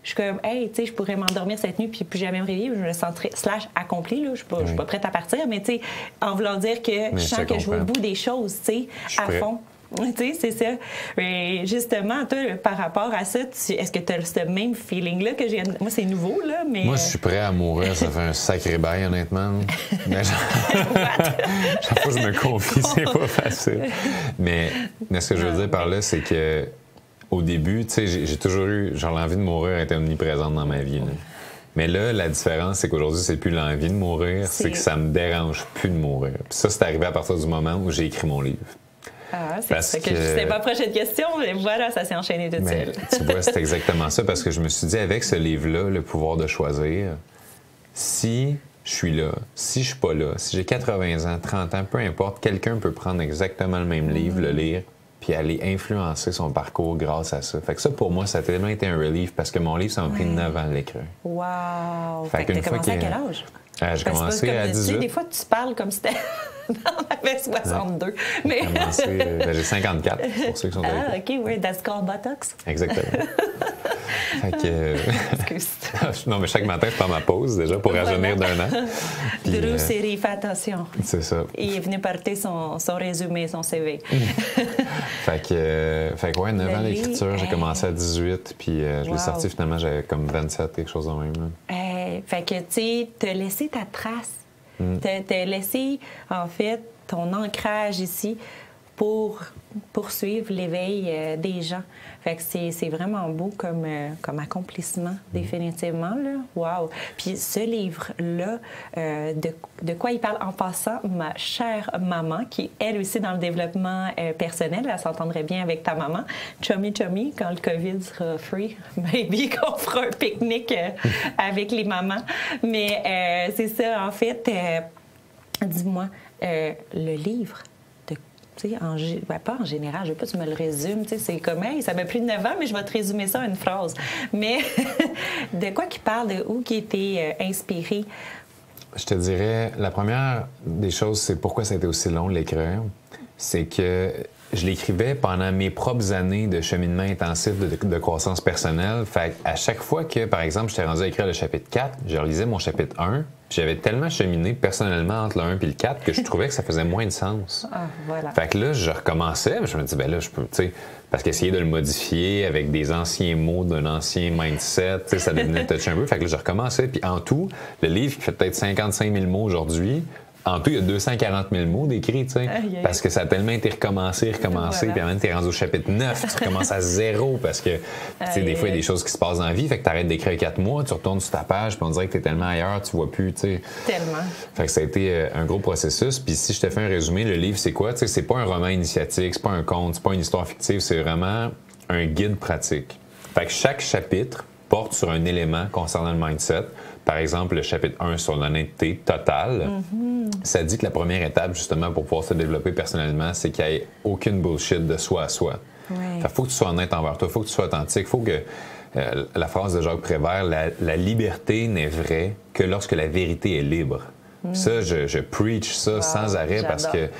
je suis comme, hey, tu sais, je pourrais m'endormir cette nuit puis plus jamais me réveiller. Je me sentirais /accompli, là. Je suis pas prête à partir, mais tu sais, en voulant dire que je sens que je vais au bout des choses, tu sais, à fond. Tu sais, c'est ça. Mais justement, toi, par rapport à ça, est-ce que tu as ce même feeling-là que j'ai? Moi, c'est nouveau, là, mais... Moi, je suis prêt à mourir. Ça fait un sacré bail, honnêtement. Mais chaque fois que je me confie, c'est pas facile. Mais ce que je veux dire par là, c'est que au début, tu sais, j'ai toujours eu... Genre, l'envie de mourir était omniprésente dans ma vie, là. Mais là, la différence, c'est qu'aujourd'hui, c'est plus l'envie de mourir, c'est que ça me dérange plus de mourir. Puis ça, c'est arrivé à partir du moment où j'ai écrit mon livre. Ah, c'est ça que c'était ma prochaine question, mais voilà, ça s'est enchaîné tout seul. Tu vois, c'est exactement ça, parce que je me suis dit, avec ce livre-là, le pouvoir de choisir, si je suis là, si je suis pas là, si j'ai 80 ans, 30 ans, peu importe, quelqu'un peut prendre exactement le même livre, le lire, puis aller influencer son parcours grâce à ça. Fait que ça, pour moi, ça a tellement été un relief, parce que mon livre, ça m'a pris 9 ans de l'écrire. Wow! Fait que t'as commencé à quel âge? J'ai commencé à 18. Tu sais, des fois, tu parles comme si t'avais 62. Mais... J'ai 54, pour ceux qui sont Ah, OK, oui, that's called buttocks. Exactement. Fait que... Excuse. Non, mais chaque matin, je prends ma pause, déjà, pour rajeunir d'un an. Drew Seri, fais attention. C'est ça. Il est venu porter son résumé, son CV. Fait que ouais, 9 ans d'écriture, j'ai commencé à 18, puis je l'ai sorti finalement, j'avais comme 27, quelque chose de même. Fait que, tu sais, t'as laissé ta trace. T'as laissé, en fait, ton ancrage ici pour poursuivre l'éveil des gens. Fait que c'est vraiment beau comme accomplissement, définitivement, là. Wow! Puis ce livre-là, de quoi il parle en passant, ma chère maman, qui est elle aussi dans le développement personnel, elle s'entendrait bien avec ta maman. Chummy, quand le COVID sera free, maybe qu'on fera un pique-nique avec les mamans. Mais c'est ça, en fait, dis-moi, le livre, pas en général, je veux pas que tu me le résumes, c'est comme, hey, ça fait plus de 9 ans, mais je vais te résumer ça en une phrase. Mais de quoi qu'il parle, de où qui était inspiré? Je te dirais, la première des choses, c'est pourquoi ça a été aussi long de l'écrire. C'est que je l'écrivais pendant mes propres années de cheminement intensif de croissance personnelle. Fait à chaque fois que, par exemple, j'étais rendu à écrire le chapitre 4, je relisais mon chapitre 1, puis j'avais tellement cheminé personnellement entre le 1 et le 4 que je trouvais que ça faisait moins de sens. Ah, voilà. Fait que là, je recommençais, je me dis, ben là, je peux, tu sais, parce qu'essayer de le modifier avec des anciens mots d'un ancien mindset, tu sais, ça devenait touch un peu. Fait que là, je recommençais, puis en tout, le livre qui fait peut-être 55 000 mots aujourd'hui, en tout, il y a 240 000 mots d'écrits, tu sais, parce que ça a tellement été recommencé, voilà. Puis maintenant, t'es rendu au chapitre 9, tu recommences à 0 parce que, tu sais, des fois, il y a des choses qui se passent dans la vie, fait que t'arrêtes d'écrire 4 mois, tu retournes sur ta page, puis on dirait que t'es tellement ailleurs, tu vois plus, tu sais. Tellement. Fait que ça a été un gros processus. Puis si je te fais un résumé, le livre, c'est quoi? Tu sais, c'est pas un roman initiatique, c'est pas un conte, c'est pas une histoire fictive, c'est vraiment un guide pratique. Fait que chaque chapitre porte sur un élément concernant le mindset. Par exemple, le chapitre 1 sur l'honnêteté totale, ça dit que la première étape, justement, pour pouvoir se développer personnellement, c'est qu'il n'y ait aucune bullshit de soi à soi. Ouais. Fait qu'il faut que tu sois honnête envers toi, il faut que tu sois authentique, il faut que la phrase de Jacques Prévert, la liberté n'est vraie que lorsque la vérité est libre. Ça, je preach ça sans arrêt parce que, tu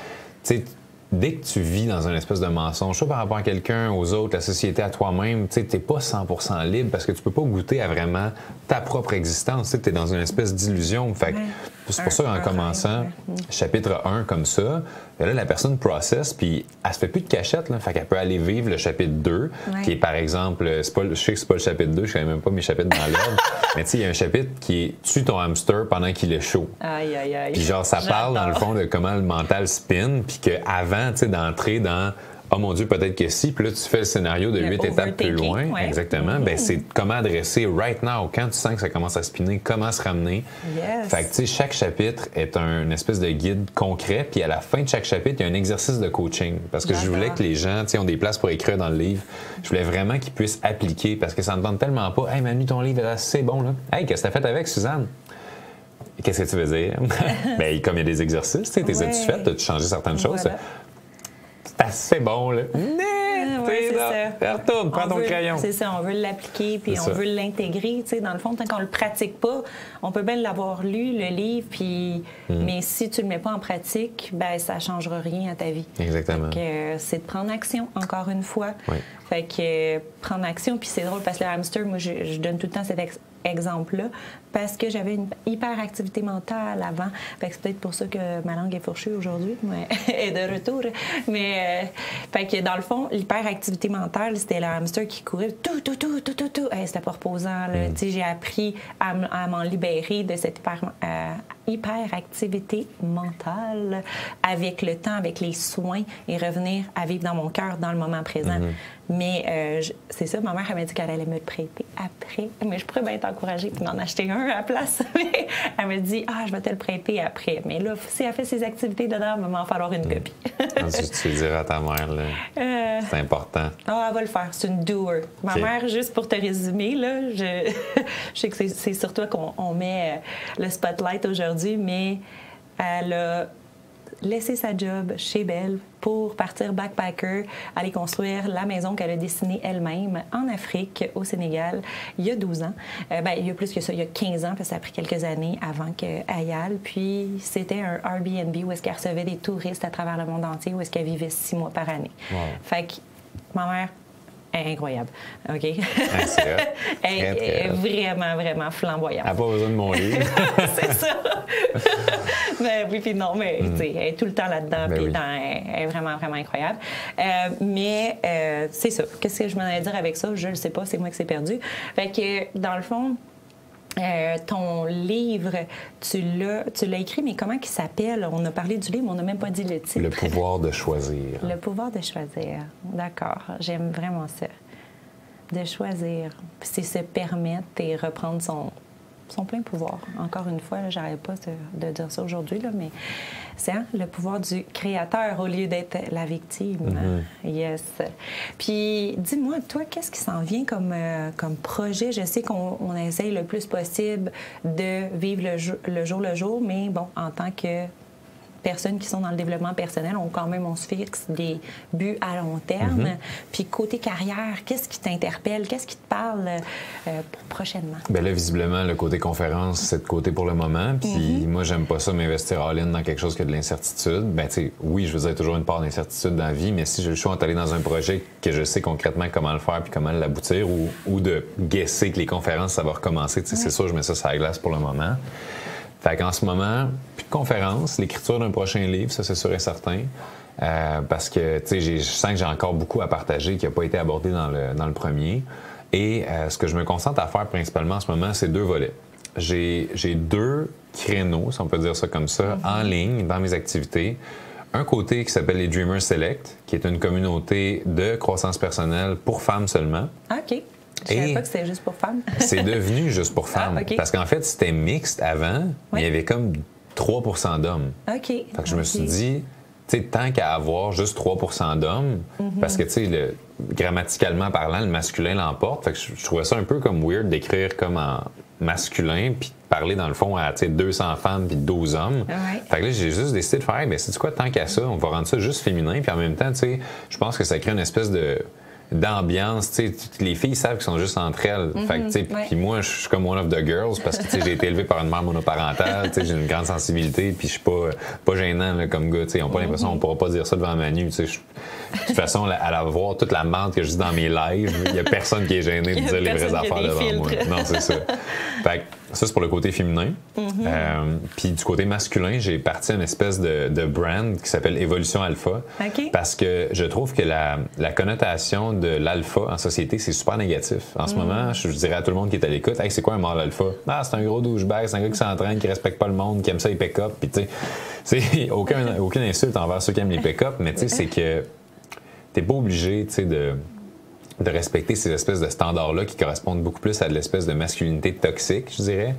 sais, dès que tu vis dans un espèce de mensonge, soit par rapport à quelqu'un, aux autres, la société, à toi-même, tu n'es pas 100% libre parce que tu peux pas goûter à vraiment ta propre existence. Tu es dans une espèce d'illusion. Fait que c'est pour ça qu'en commençant chapitre 1 comme ça, là, la personne processe, puis elle se fait plus de cachette. Là, fait qu'elle peut aller vivre le chapitre 2, qui est par exemple, je sais que c'est pas le chapitre 2, je connais même pas mes chapitres dans l'ordre, mais tu sais, il y a un chapitre qui est « Tue ton hamster pendant qu'il est chaud ». Aïe, aïe, aïe. Puis genre, ça parle dans le fond de comment le mental spin, puis qu'avant, tu sais, d'entrer dans « Oh mon Dieu, peut-être que si », puis là, tu fais le scénario de 8 étapes plus loin. Ouais. Exactement. Ben c'est comment adresser right now, quand tu sens que ça commence à spinner, comment se ramener. Yes. Fait que, tu sais, chaque chapitre est une espèce de guide concret, puis à la fin de chaque chapitre, il y a un exercice de coaching. Parce que je voulais que les gens, tu sais, ont des places pour écrire dans le livre. Je voulais vraiment qu'ils puissent appliquer, parce que ça ne tente tellement pas. « Hey, Manu, ton livre, là, c'est bon, là. Hey, qu'est-ce que t'as fait avec, Suzanne? » Qu'est-ce que tu veux dire? Bien, comme il y a des exercices, tu sais, t'es as-tu fait? As-tu changé certaines choses? C'est assez bon, là. C'est ça. Retourne, prends ton crayon. C'est ça, on veut l'appliquer, puis on veut l'intégrer. Tu sais, dans le fond, tant qu'on le pratique pas, on peut bien l'avoir lu, le livre, puis mais si tu le mets pas en pratique, ben ça changera rien à ta vie. Exactement. C'est de prendre action, encore une fois. Oui. Fait que prendre action, puis c'est drôle parce que le hamster, moi, je donne tout le temps cet exemple-là, parce que j'avais une hyperactivité mentale avant. Fait que c'est peut-être pour ça que ma langue est fourchue aujourd'hui, mais est de retour. Mais fait que dans le fond, l'hyperactivité mentale, c'était le hamster qui courait tout. Hey, c'était pas reposant. Tu sais, j'ai appris à m'en libérer de cette hyperactivité mentale avec le temps, avec les soins et revenir à vivre dans mon cœur, dans le moment présent. Mais c'est ça, ma mère, elle m'a dit qu'elle allait me le prêter après. Mais je pourrais bien t'encourager puis m'en acheter un à la place. Mais elle m'a dit, je vais te le prêter après. Mais là, si elle fait ses activités dedans, il va m'en falloir une copie. Tu le diras à ta mère, là. C'est important. Elle va le faire. C'est une doer. Ma mère, juste pour te résumer, là, je sais que c'est sur toi qu'on met le spotlight aujourd'hui, mais elle a laissé sa job chez Belle pour partir backpacker, aller construire la maison qu'elle a dessinée elle-même en Afrique, au Sénégal, il y a 12 ans. Il y a plus que ça, il y a 15 ans, parce que ça a pris quelques années avant qu'elle y aille. Puis c'était un Airbnb où est-ce qu'elle recevait des touristes à travers le monde entier, où est-ce qu'elle vivait 6 mois par année. Wow. Fait que ma mère, incroyable, OK? Elle est vraiment, vraiment flamboyante. Elle n'a pas besoin de mon livre. C'est ça. Mais oui, puis non, mais tu sais, elle est tout le temps là-dedans, puis elle est vraiment, vraiment incroyable. C'est ça. Qu'est-ce que je m'en allais dire avec ça? Je ne le sais pas, c'est moi qui s'est perdu. Fait que, dans le fond, ton livre, tu l'as écrit, mais comment il s'appelle? On a parlé du livre, mais on n'a même pas dit le titre. Le pouvoir de choisir. Le pouvoir de choisir. D'accord. J'aime vraiment ça. De choisir. C'est se permettre et reprendre son plein pouvoir. Encore une fois, je n'arrête pas de dire ça aujourd'hui, là, mais c'est le pouvoir du créateur au lieu d'être la victime. Yes. Puis, dis-moi, toi, qu'est-ce qui s'en vient comme projet? Je sais qu'on essaye le plus possible de vivre le jour le jour, mais bon, en tant que personnes qui sont dans le développement personnel, on se fixe des buts à long terme. Puis côté carrière, qu'est-ce qui t'interpelle? Qu'est-ce qui te parle prochainement? Bien là, visiblement, le côté conférence, c'est de côté pour le moment. Puis moi, j'aime pas ça m'investir all-in dans quelque chose qui a de l'incertitude. Ben tu sais, oui, je veux dire, toujours une part d'incertitude dans la vie, mais si j'ai le choix d'aller dans un projet que je sais concrètement comment le faire puis comment l'aboutir ou de guesser que les conférences, ça va recommencer, c'est sûr, je mets ça sur la glace pour le moment. Fait qu'en ce moment, plus de conférences, l'écriture d'un prochain livre, ça c'est sûr et certain. Parce que, tu sais, je sens que j'ai encore beaucoup à partager qui n'a pas été abordé dans le premier. Et ce que je me concentre à faire principalement en ce moment, c'est 2 volets. J'ai 2 créneaux, si on peut dire ça comme ça, en ligne dans mes activités. Un côté qui s'appelle les Dreamers Select, qui est une communauté de croissance personnelle pour femmes seulement. OK. Je ne savais pas que c'était juste pour femmes. C'est devenu juste pour femmes. Okay. Parce qu'en fait, c'était mixte avant, mais il y avait comme 3 % d'hommes. OK. Fait que je me suis dit, tu sais, tant qu'à avoir juste 3 % d'hommes, parce que, tu sais, grammaticalement parlant, le masculin l'emporte. Fait que je trouvais ça un peu comme weird d'écrire comme en masculin, puis de parler, dans le fond, à 200 femmes puis 12 hommes. Fait que là, j'ai juste décidé de faire, bien, c'est quoi, tant qu'à ça, on va rendre ça juste féminin, puis en même temps, tu sais, je pense que ça crée une espèce d'ambiance, tu sais, les filles savent qu'elles sont juste entre elles. Fait que, tu sais, puis moi, je suis comme one of the girls parce que, tu sais, j'ai été élevé par une mère monoparentale, tu sais, j'ai une grande sensibilité, puis je suis pas gênant là, comme gars, tu sais, ils n'ont pas l'impression qu'on pourra pas dire ça devant Manu, tu sais. De toute façon, à la voir toute la merde que je dis dans mes lives, il y a personne qui est gêné de dire les vraies affaires devant moi. Non, c'est ça. Fait que ça, c'est pour le côté féminin. Puis du côté masculin, j'ai parti une espèce de brand qui s'appelle Évolution Alpha. Parce que je trouve que la connotation de l'alpha en société, c'est super négatif. En ce moment, je dirais à tout le monde qui est à l'écoute, hey, c'est quoi un mâle alpha? Ah, c'est un gros douchebag, c'est un gars qui s'entraîne, qui respecte pas le monde, qui aime ça les pick-up. Puis tu sais, c'est aucune insulte envers ceux qui aiment les pick-up, mais tu sais, c'est que t'es pas obligé, tu sais, de respecter ces espèces de standards-là qui correspondent beaucoup plus à de l'espèce de masculinité toxique, je dirais,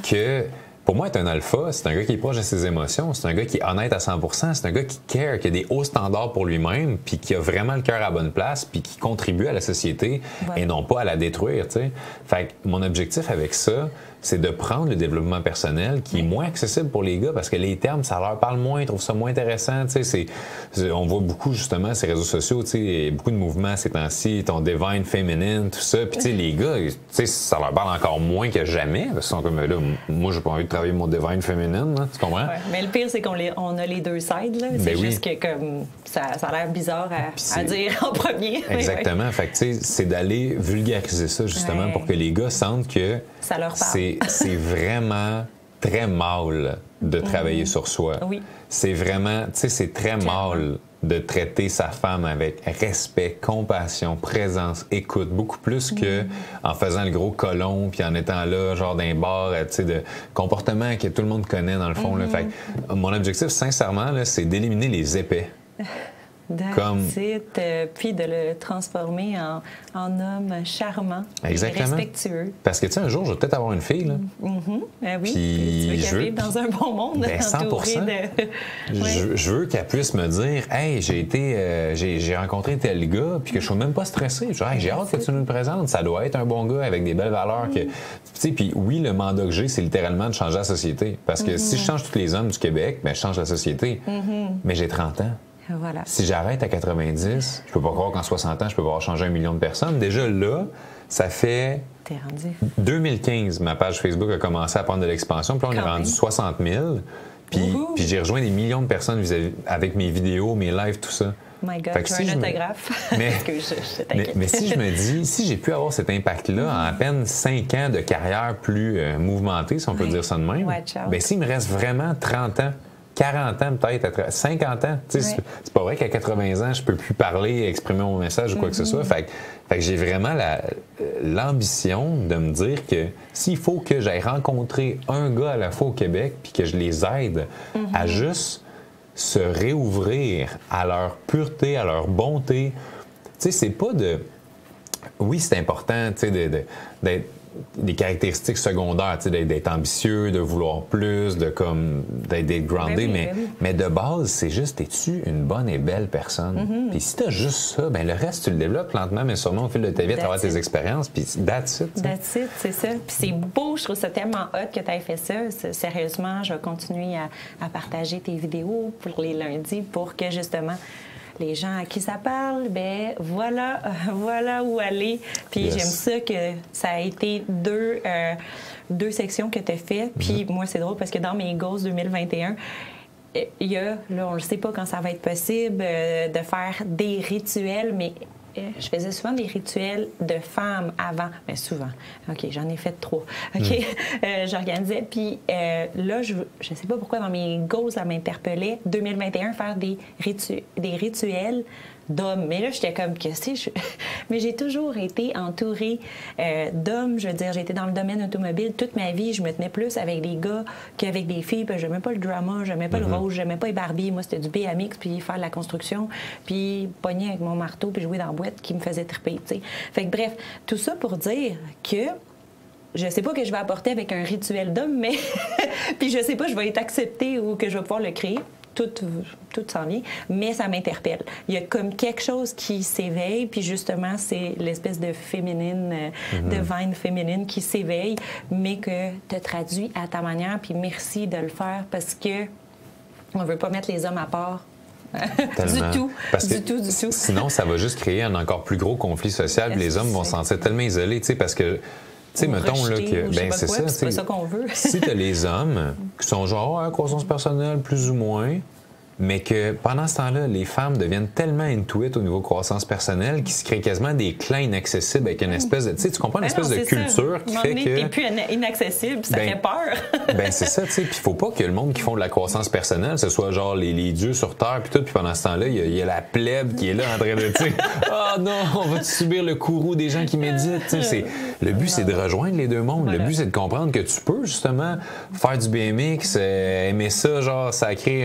que pour moi, être un alpha, c'est un gars qui est proche de ses émotions, c'est un gars qui est honnête à 100%, c'est un gars qui care, qui a des hauts standards pour lui-même, puis qui a vraiment le cœur à la bonne place, puis qui contribue à la société et non pas à la détruire, tu sais. Fait que mon objectif avec ça, c'est de prendre le développement personnel qui est moins accessible pour les gars parce que les termes, ça leur parle moins, ils trouvent ça moins intéressant. Tu sais, on voit beaucoup justement ces réseaux sociaux, tu sais, beaucoup de mouvements ces temps-ci, ton divine feminine, tout ça. Puis tu sais, les gars, tu sais, ça leur parle encore moins que jamais. Parce qu'ils sont comme là, moi, j'ai pas envie de travailler mon divine feminine, là, tu comprends? Ouais, mais le pire, c'est qu'on a les 2 sides. Là. C'est juste que comme ça a l'air bizarre à dire en premier. Exactement. Fait que tu sais, c'est d'aller vulgariser ça justement pour que les gars sentent que ça leur parle. C'est vraiment très mâle de travailler sur soi. Oui. C'est vraiment, tu sais, c'est très mâle de traiter sa femme avec respect, compassion, présence, écoute, beaucoup plus que en faisant le gros colon puis en étant là, genre d'un bar, tu sais, de comportement que tout le monde connaît dans le fond. Là. Fait que, mon objectif, sincèrement, là, c'est d'éliminer les épais. Puis de le transformer en homme charmant et respectueux. Parce que, tu sais, un jour, je vais peut-être avoir une fille, là. Oui, puis tu veux qu'elle vive dans un bon monde, ben, 100%. Je veux qu'elle puisse me dire « Hey, j'ai rencontré tel gars, puis que je ne sois même pas stressé. J'ai hâte que tu nous le présentes. Ça doit être un bon gars avec des belles valeurs. » Tu sais, puis oui, le mandat que j'ai, c'est littéralement de changer la société. Parce que si je change tous les hommes du Québec, ben, je change la société. Mais j'ai 30 ans. Voilà. Si j'arrête à 90, je peux pas croire qu'en 60 ans, je peux avoir changé 1 million de personnes. Déjà là, ça fait... T'es rendu. 2015, ma page Facebook a commencé à prendre de l'expansion. Puis là, on est rendu 60 000. Puis j'ai rejoint des millions de personnes avec mes vidéos, mes lives, tout ça. My God, tu veux un autographe? Mais si je me dis, si j'ai pu avoir cet impact-là en à peine 5 ans de carrière plus mouvementée, si on peut dire ça de même, bien s'il me reste vraiment 30 ans, 40 ans peut-être, 50 ans. C'est pas vrai qu'à 80 ans, je peux plus parler, exprimer mon message ou quoi que ce soit. Fait que j'ai vraiment l'ambition de me dire que s'il faut que j'aille rencontrer un gars à la fois au Québec puis que je les aide à juste se réouvrir à leur pureté, à leur bonté, tu sais, c'est pas de... Oui, c'est important, tu sais, d'être des caractéristiques secondaires, d'être ambitieux, de vouloir plus, d'être groundé, mais de base, c'est juste, es-tu une bonne et belle personne? Puis si t'as juste ça, ben le reste, tu le développes lentement, mais sûrement au fil de ta vie, à travers tes expériences, puis that's it. That's it, c'est ça. Puis c'est beau, je trouve ça tellement hot que tu aies fait ça. Sérieusement, je vais continuer à partager tes vidéos pour les lundis pour que, justement, les gens à qui ça parle, ben voilà où aller. Puis j'aime ça que ça a été deux sections que tu as faites. Puis moi, c'est drôle parce que dans mes goals 2021, il y a, là, on ne sait pas quand ça va être possible de faire des rituels, mais je faisais souvent des rituels de femmes avant. Mais souvent. OK, j'en ai fait 3. OK, j'organisais. Puis là, je ne sais pas pourquoi dans mes goals, ça m'interpellait. 2021, faire des rituels d'hommes. Mais là, j'étais comme, mais j'ai toujours été entourée d'hommes. Je veux dire, j'étais dans le domaine automobile toute ma vie. Je me tenais plus avec des gars qu'avec des filles. Puis j'aimais pas le drama, j'aimais pas le rose, j'aimais pas les Barbie. Moi, c'était du BMX, puis faire de la construction, puis pogner avec mon marteau, puis jouer dans la boîte qui me faisait triper, tu sais. Fait que bref, tout ça pour dire que je sais pas que je vais apporter avec un rituel d'homme, mais puis je sais pas, je vais être acceptée ou que je vais pouvoir le créer. Tout s'en vient, mais ça m'interpelle. Il y a comme quelque chose qui s'éveille, puis justement, c'est l'espèce de féminine, divine féminine qui s'éveille, mais que tu traduis à ta manière, puis merci de le faire parce que on veut pas mettre les hommes à part. Du tout. Sinon, ça va juste créer un encore plus gros conflit social, puis les hommes vont se sentir tellement isolés, tu sais, parce que tu sais, mettons là que. Ben, c'est ça. C'est pas ça qu'on veut. Si t'as les hommes qui sont genre, croissance personnelle, plus ou moins, mais que pendant ce temps-là, les femmes deviennent tellement intuites au niveau croissance personnelle qu'ils se créent quasiment des clans inaccessibles avec une espèce de. Tu sais, tu comprends une espèce de culture qui fait que. T'es plus inaccessible, ça fait peur. Ben, c'est ça, tu sais. Puis il faut pas que le monde qui font de la croissance personnelle, ce soit genre les dieux sur terre, puis tout. Puis pendant ce temps-là, il y a la plèbe qui est là en train de. Tu sais, oh non, on va subir le courroux des gens qui méditent. Tu sais, le but, c'est de rejoindre les deux mondes. Voilà. Le but, c'est de comprendre que tu peux justement faire du BMX, aimer ça, genre, ça crée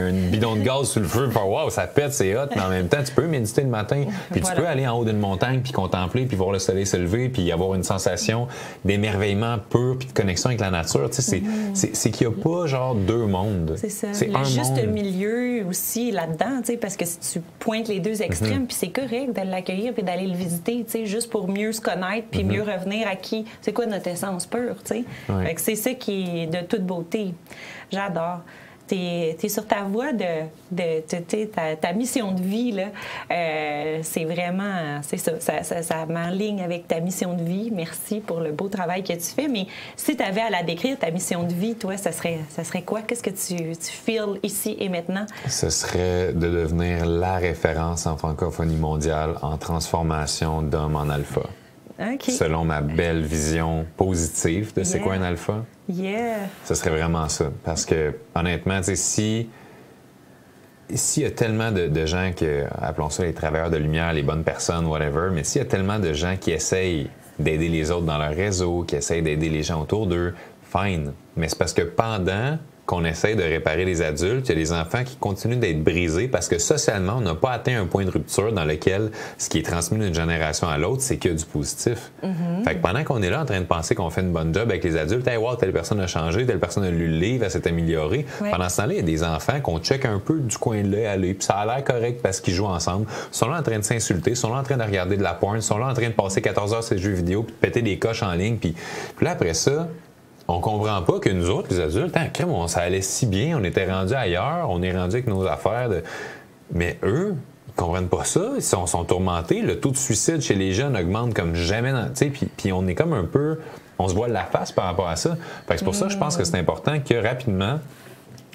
une bidon de gaz sur le feu, faire wow, ça pète, c'est hot, mais en même temps, tu peux méditer le matin, puis tu peux aller en haut d'une montagne, puis contempler, puis voir le soleil se lever, puis avoir une sensation d'émerveillement pur, puis de connexion avec la nature. Tu sais, c'est qu'il n'y a pas genre deux mondes. C'est ça. C'est un juste monde. Milieu aussi là-dedans, tu sais, parce que si tu pointes les deux extrêmes, puis c'est correct de l'accueillir, puis d'aller le visiter, tu sais, juste pour mieux se connaître, puis mieux revenir à qui, c'est quoi notre essence pure, tu sais. Fait que c'est ça qui est de toute beauté. J'adore. T'es sur ta voie ta mission de vie, là, c'est vraiment, c'est ça m'enligne avec ta mission de vie. Merci pour le beau travail que tu fais. Mais si tu avais à la décrire, ta mission de vie, toi, ça serait quoi? Qu'est-ce que tu feels ici et maintenant? Ce serait de devenir la référence en francophonie mondiale en transformation d'homme en alpha. Okay. Selon ma belle vision positive de c'est quoi un alpha. Ce serait vraiment ça. Parce que, honnêtement, tu sais, si s'il y a tellement de gens que, appelons ça les travailleurs de lumière, les bonnes personnes, whatever, mais s'il y a tellement de gens qui essayent d'aider les autres dans leur réseau, qui essayent d'aider les gens autour d'eux, fine. Mais c'est parce que pendant qu'on essaie de réparer les adultes, il y a des enfants qui continuent d'être brisés parce que socialement, on n'a pas atteint un point de rupture dans lequel ce qui est transmis d'une génération à l'autre, c'est que du positif. Fait que pendant qu'on est là en train de penser qu'on fait une bonne job avec les adultes, hey, wow, telle personne a changé, telle personne a lu le livre, elle s'est améliorée. Ouais. Pendant ce temps-là, il y a des enfants qu'on check un peu du coin de l'œil aller, puis ça a l'air correct parce qu'ils jouent ensemble. Ils sont là en train de s'insulter, ils sont là en train de regarder de la porn, ils sont là en train de passer 14 heures sur les jeux vidéo, puis de péter des coches en ligne, puis là, après ça, on comprend pas que nous autres, les adultes, ça allait si bien, on était rendus ailleurs, on est rendus avec nos affaires. Mais eux, ils comprennent pas ça, ils sont tourmentés. Le taux de suicide chez les jeunes augmente comme jamais. Puis on est comme un peu... On se voile la face par rapport à ça. Fait que c'est pour ça que je pense que c'est important que rapidement,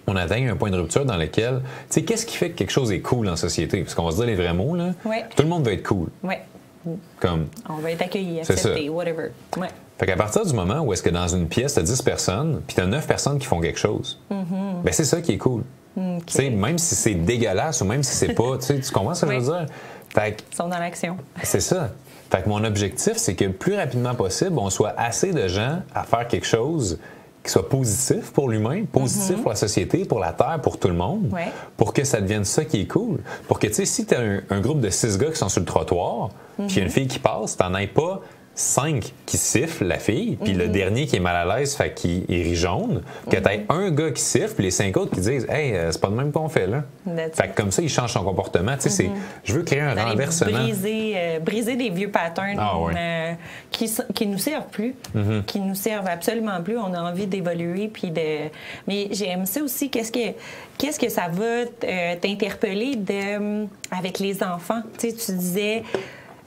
on atteigne un point de rupture dans lequel... Tu sais, qu'est-ce qui fait que quelque chose est cool en société? Parce qu'on va se dire les vrais mots, là. Ouais. Tout le monde veut être cool. Ouais. Comme... On va être accueilli, C'est accepté, ça. whatever. Ouais. Fait qu'à partir du moment où est-ce que dans une pièce, tu as 10 personnes, puis tu as 9 personnes qui font quelque chose, ben c'est ça qui est cool. Okay. Tu sais, même si c'est dégueulasse ou même si c'est pas... Tu comprends ce que je veux dire? Fait que Ils sont dans l'action. c'est ça. Fait que mon objectif, c'est que le plus rapidement possible, on soit assez de gens à faire quelque chose qui soit positif pour l'humain, positif pour la société, pour la Terre, pour tout le monde, Ouais. pour que ça devienne ça qui est cool. Pour que, tu sais, si tu as un groupe de 6 gars qui sont sur le trottoir, puis il y a une fille qui passe, t'en aies pas 5 qui sifflent la fille, puis le dernier qui est mal à l'aise, fait qu'il rit jaune, que t'aies un gars qui siffle, puis les 5 autres qui disent « Hey, c'est pas de même qu'on fait, là. » Fait que comme ça, il change son comportement. Tu sais, je veux créer un D'aller renversement. briser des vieux patterns qui nous servent plus, qui nous servent absolument plus. On a envie d'évoluer, puis de... Mais j'aime ça aussi. Qu'est-ce que ça va t'interpeller avec les enfants? Tu sais, tu disais...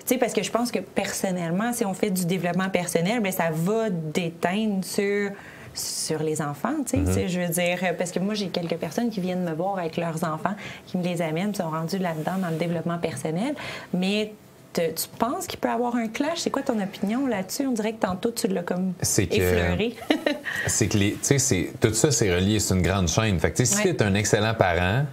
Tu sais, parce que je pense que personnellement, si on fait du développement personnel, bien, ça va déteindre sur les enfants, tu sais. Je veux dire, parce que moi, j'ai quelques personnes qui viennent me voir avec leurs enfants, qui me les amènent, qui sont rendus là-dedans dans le développement personnel. Mais tu penses qu'il peut y avoir un clash? C'est quoi ton opinion là-dessus? On dirait que tantôt, tu l'as comme effleuré. C'est que tu sais, tout ça, c'est relié, c'est une grande chaîne. Fait que, tu sais, si tu es un excellent parent,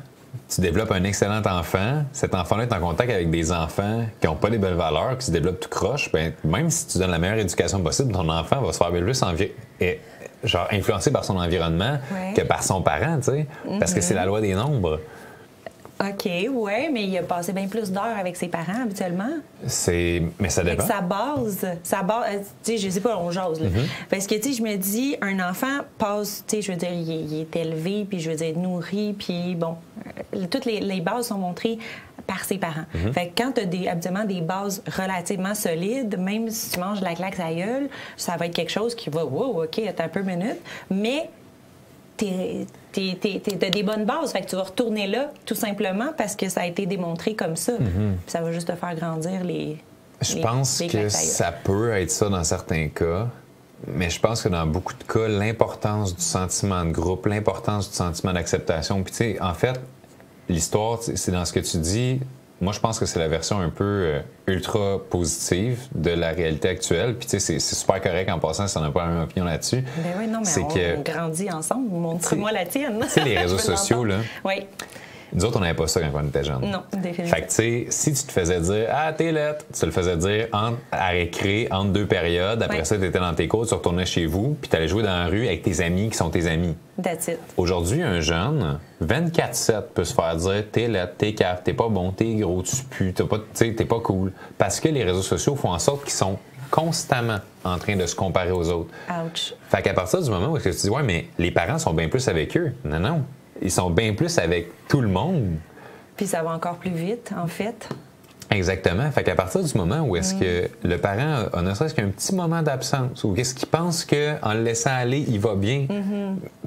tu développes un excellent enfant, cet enfant-là est en contact avec des enfants qui n'ont pas les belles valeurs, qui se développent tout croche, bien, même si tu donnes la meilleure éducation possible, ton enfant va se faire bien plus influencé par son environnement que par son parent, tu sais, parce que c'est la loi des nombres. OK, ouais, mais il a passé bien plus d'heures avec ses parents habituellement. Mais ça dépend. Sa base, tu sais, je sais pas, on jase, là. Parce que, tu sais, je me dis, un enfant passe, tu sais, je veux dire, il est élevé, puis je veux dire, nourri, puis bon, toutes les bases sont montrées par ses parents. Fait que quand tu as habituellement des bases relativement solides, même si tu manges la claque à la gueule, ça va être quelque chose qui va, wow, OK, attends un peu minute, mais t'as des bonnes bases, fait que tu vas retourner là, tout simplement parce que ça a été démontré comme ça. Puis ça va juste te faire grandir Je pense que ça peut être ça dans certains cas, mais je pense que dans beaucoup de cas, l'importance du sentiment de groupe, l'importance du sentiment d'acceptation, puis tu sais, en fait, l'histoire, c'est dans ce que tu dis. Moi, je pense que c'est la version un peu ultra positive de la réalité actuelle. Puis, tu sais, c'est super correct en passant si on n'a pas la même opinion là-dessus. Ben oui, non, mais on grandit ensemble. Montre-moi la tienne. Tu sais, les réseaux sociaux, là. Oui. Nous autres, on n'avait pas ça quand on était jeunes. Non, définitivement. Fait que, tu sais, si tu te faisais dire « Ah, t'es lettre », tu te le faisais dire à récré, entre 2 périodes. Après ça, tu étais dans tes cours, tu retournais chez vous, puis tu allais jouer dans la rue avec tes amis qui sont tes amis. That's it. Aujourd'hui, un jeune, 24/7, peut se faire dire « T'es lettre, t'es cave, t'es pas bon, t'es gros, tu pues, t'es pas cool ». Parce que les réseaux sociaux font en sorte qu'ils sont constamment en train de se comparer aux autres. Ouch. Fait qu'à partir du moment où tu dis « Ouais, mais les parents sont bien plus avec eux ». Non, non. Ils sont bien plus avec tout le monde. Puis ça va encore plus vite, en fait. Exactement. Fait qu'à partir du moment où est-ce que le parent a ne serait-ce qu'un petit moment d'absence, ou qu'est-ce qu'il pense qu'en le laissant aller, il va bien.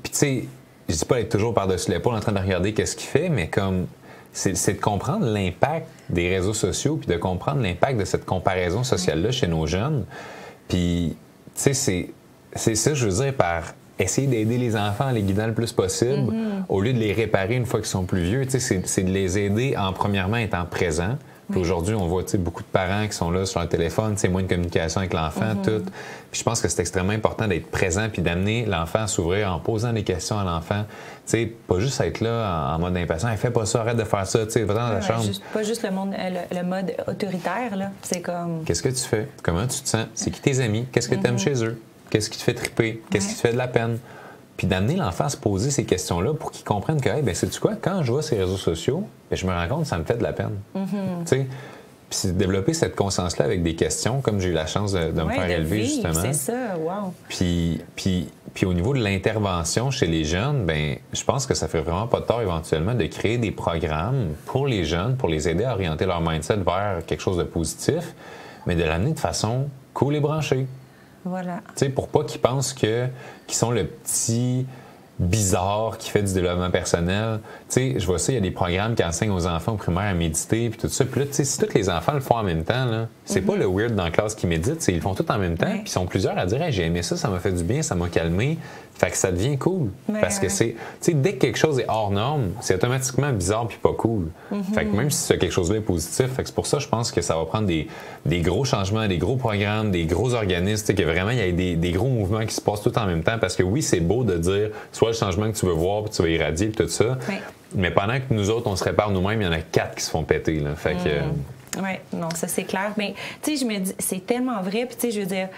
Puis tu sais, je dis pas d'être toujours par-dessus l'épaule en train de regarder qu'est-ce qu'il fait, mais comme c'est de comprendre l'impact des réseaux sociaux, puis de comprendre l'impact de cette comparaison sociale-là chez nos jeunes. Puis, tu sais, c'est ça, je veux dire, par essayer d'aider les enfants en les guidant le plus possible, au lieu de les réparer une fois qu'ils sont plus vieux. Tu sais, c'est de les aider en, premièrement, étant présent, Puis aujourd'hui, on voit beaucoup de parents qui sont là sur un téléphone, moins de communication avec l'enfant, tout. Puis je pense que c'est extrêmement important d'être présent puis d'amener l'enfant à s'ouvrir en posant des questions à l'enfant. Pas juste être là en mode impatient. Fais pas ça, arrête de faire ça, va dans la chambre. Pas juste le mode autoritaire, là. C'est comme... Qu'est-ce que tu fais? Comment tu te sens? C'est qui tes amis? Qu'est-ce que tu aimes chez eux? Qu'est-ce qui te fait triper? Qu'est-ce qui te fait de la peine? Puis d'amener l'enfant à se poser ces questions-là pour qu'il comprenne que, sais-tu quoi? Quand je vois ces réseaux sociaux, je me rends compte que ça me fait de la peine. Puis c'est de développer cette conscience-là avec des questions, comme j'ai eu la chance de me faire élever, justement. C'est ça, wow. Puis au niveau de l'intervention chez les jeunes, je pense que ça fait vraiment pas de tort éventuellement de créer des programmes pour les jeunes, pour les aider à orienter leur mindset vers quelque chose de positif, mais de l'amener de façon cool et branchée. Voilà. Pour pas qu'ils pensent qu'ils sont le petit bizarre qui fait du développement personnel. Je vois ça, il y a des programmes qui enseignent aux enfants au primaire à méditer puis tout ça. Puis là, si tous les enfants le font en même temps, là, c'est pas le weird dans la classe qui médite, ils le font tout en même temps. Puis ils sont plusieurs à dire hey, j'ai aimé ça, ça m'a fait du bien, ça m'a calmé. Fait que ça devient cool. Parce que dès que quelque chose est hors norme, c'est automatiquement bizarre puis pas cool. Fait que même si quelque chose-là est positif, c'est pour ça je pense que ça va prendre des gros changements, des gros programmes, des gros organismes, que vraiment il y ait des gros mouvements qui se passent tout en même temps. Parce que oui, c'est beau de dire soit le changement que tu veux voir puis tu vas irradier puis tout ça. Mais pendant que nous autres, on se répare nous-mêmes, il y en a 4 qui se font péter. Là. Fait que... Oui, non, ça c'est clair. Mais tu sais, je me dis, c'est tellement vrai. Puis tu sais, je veux dire,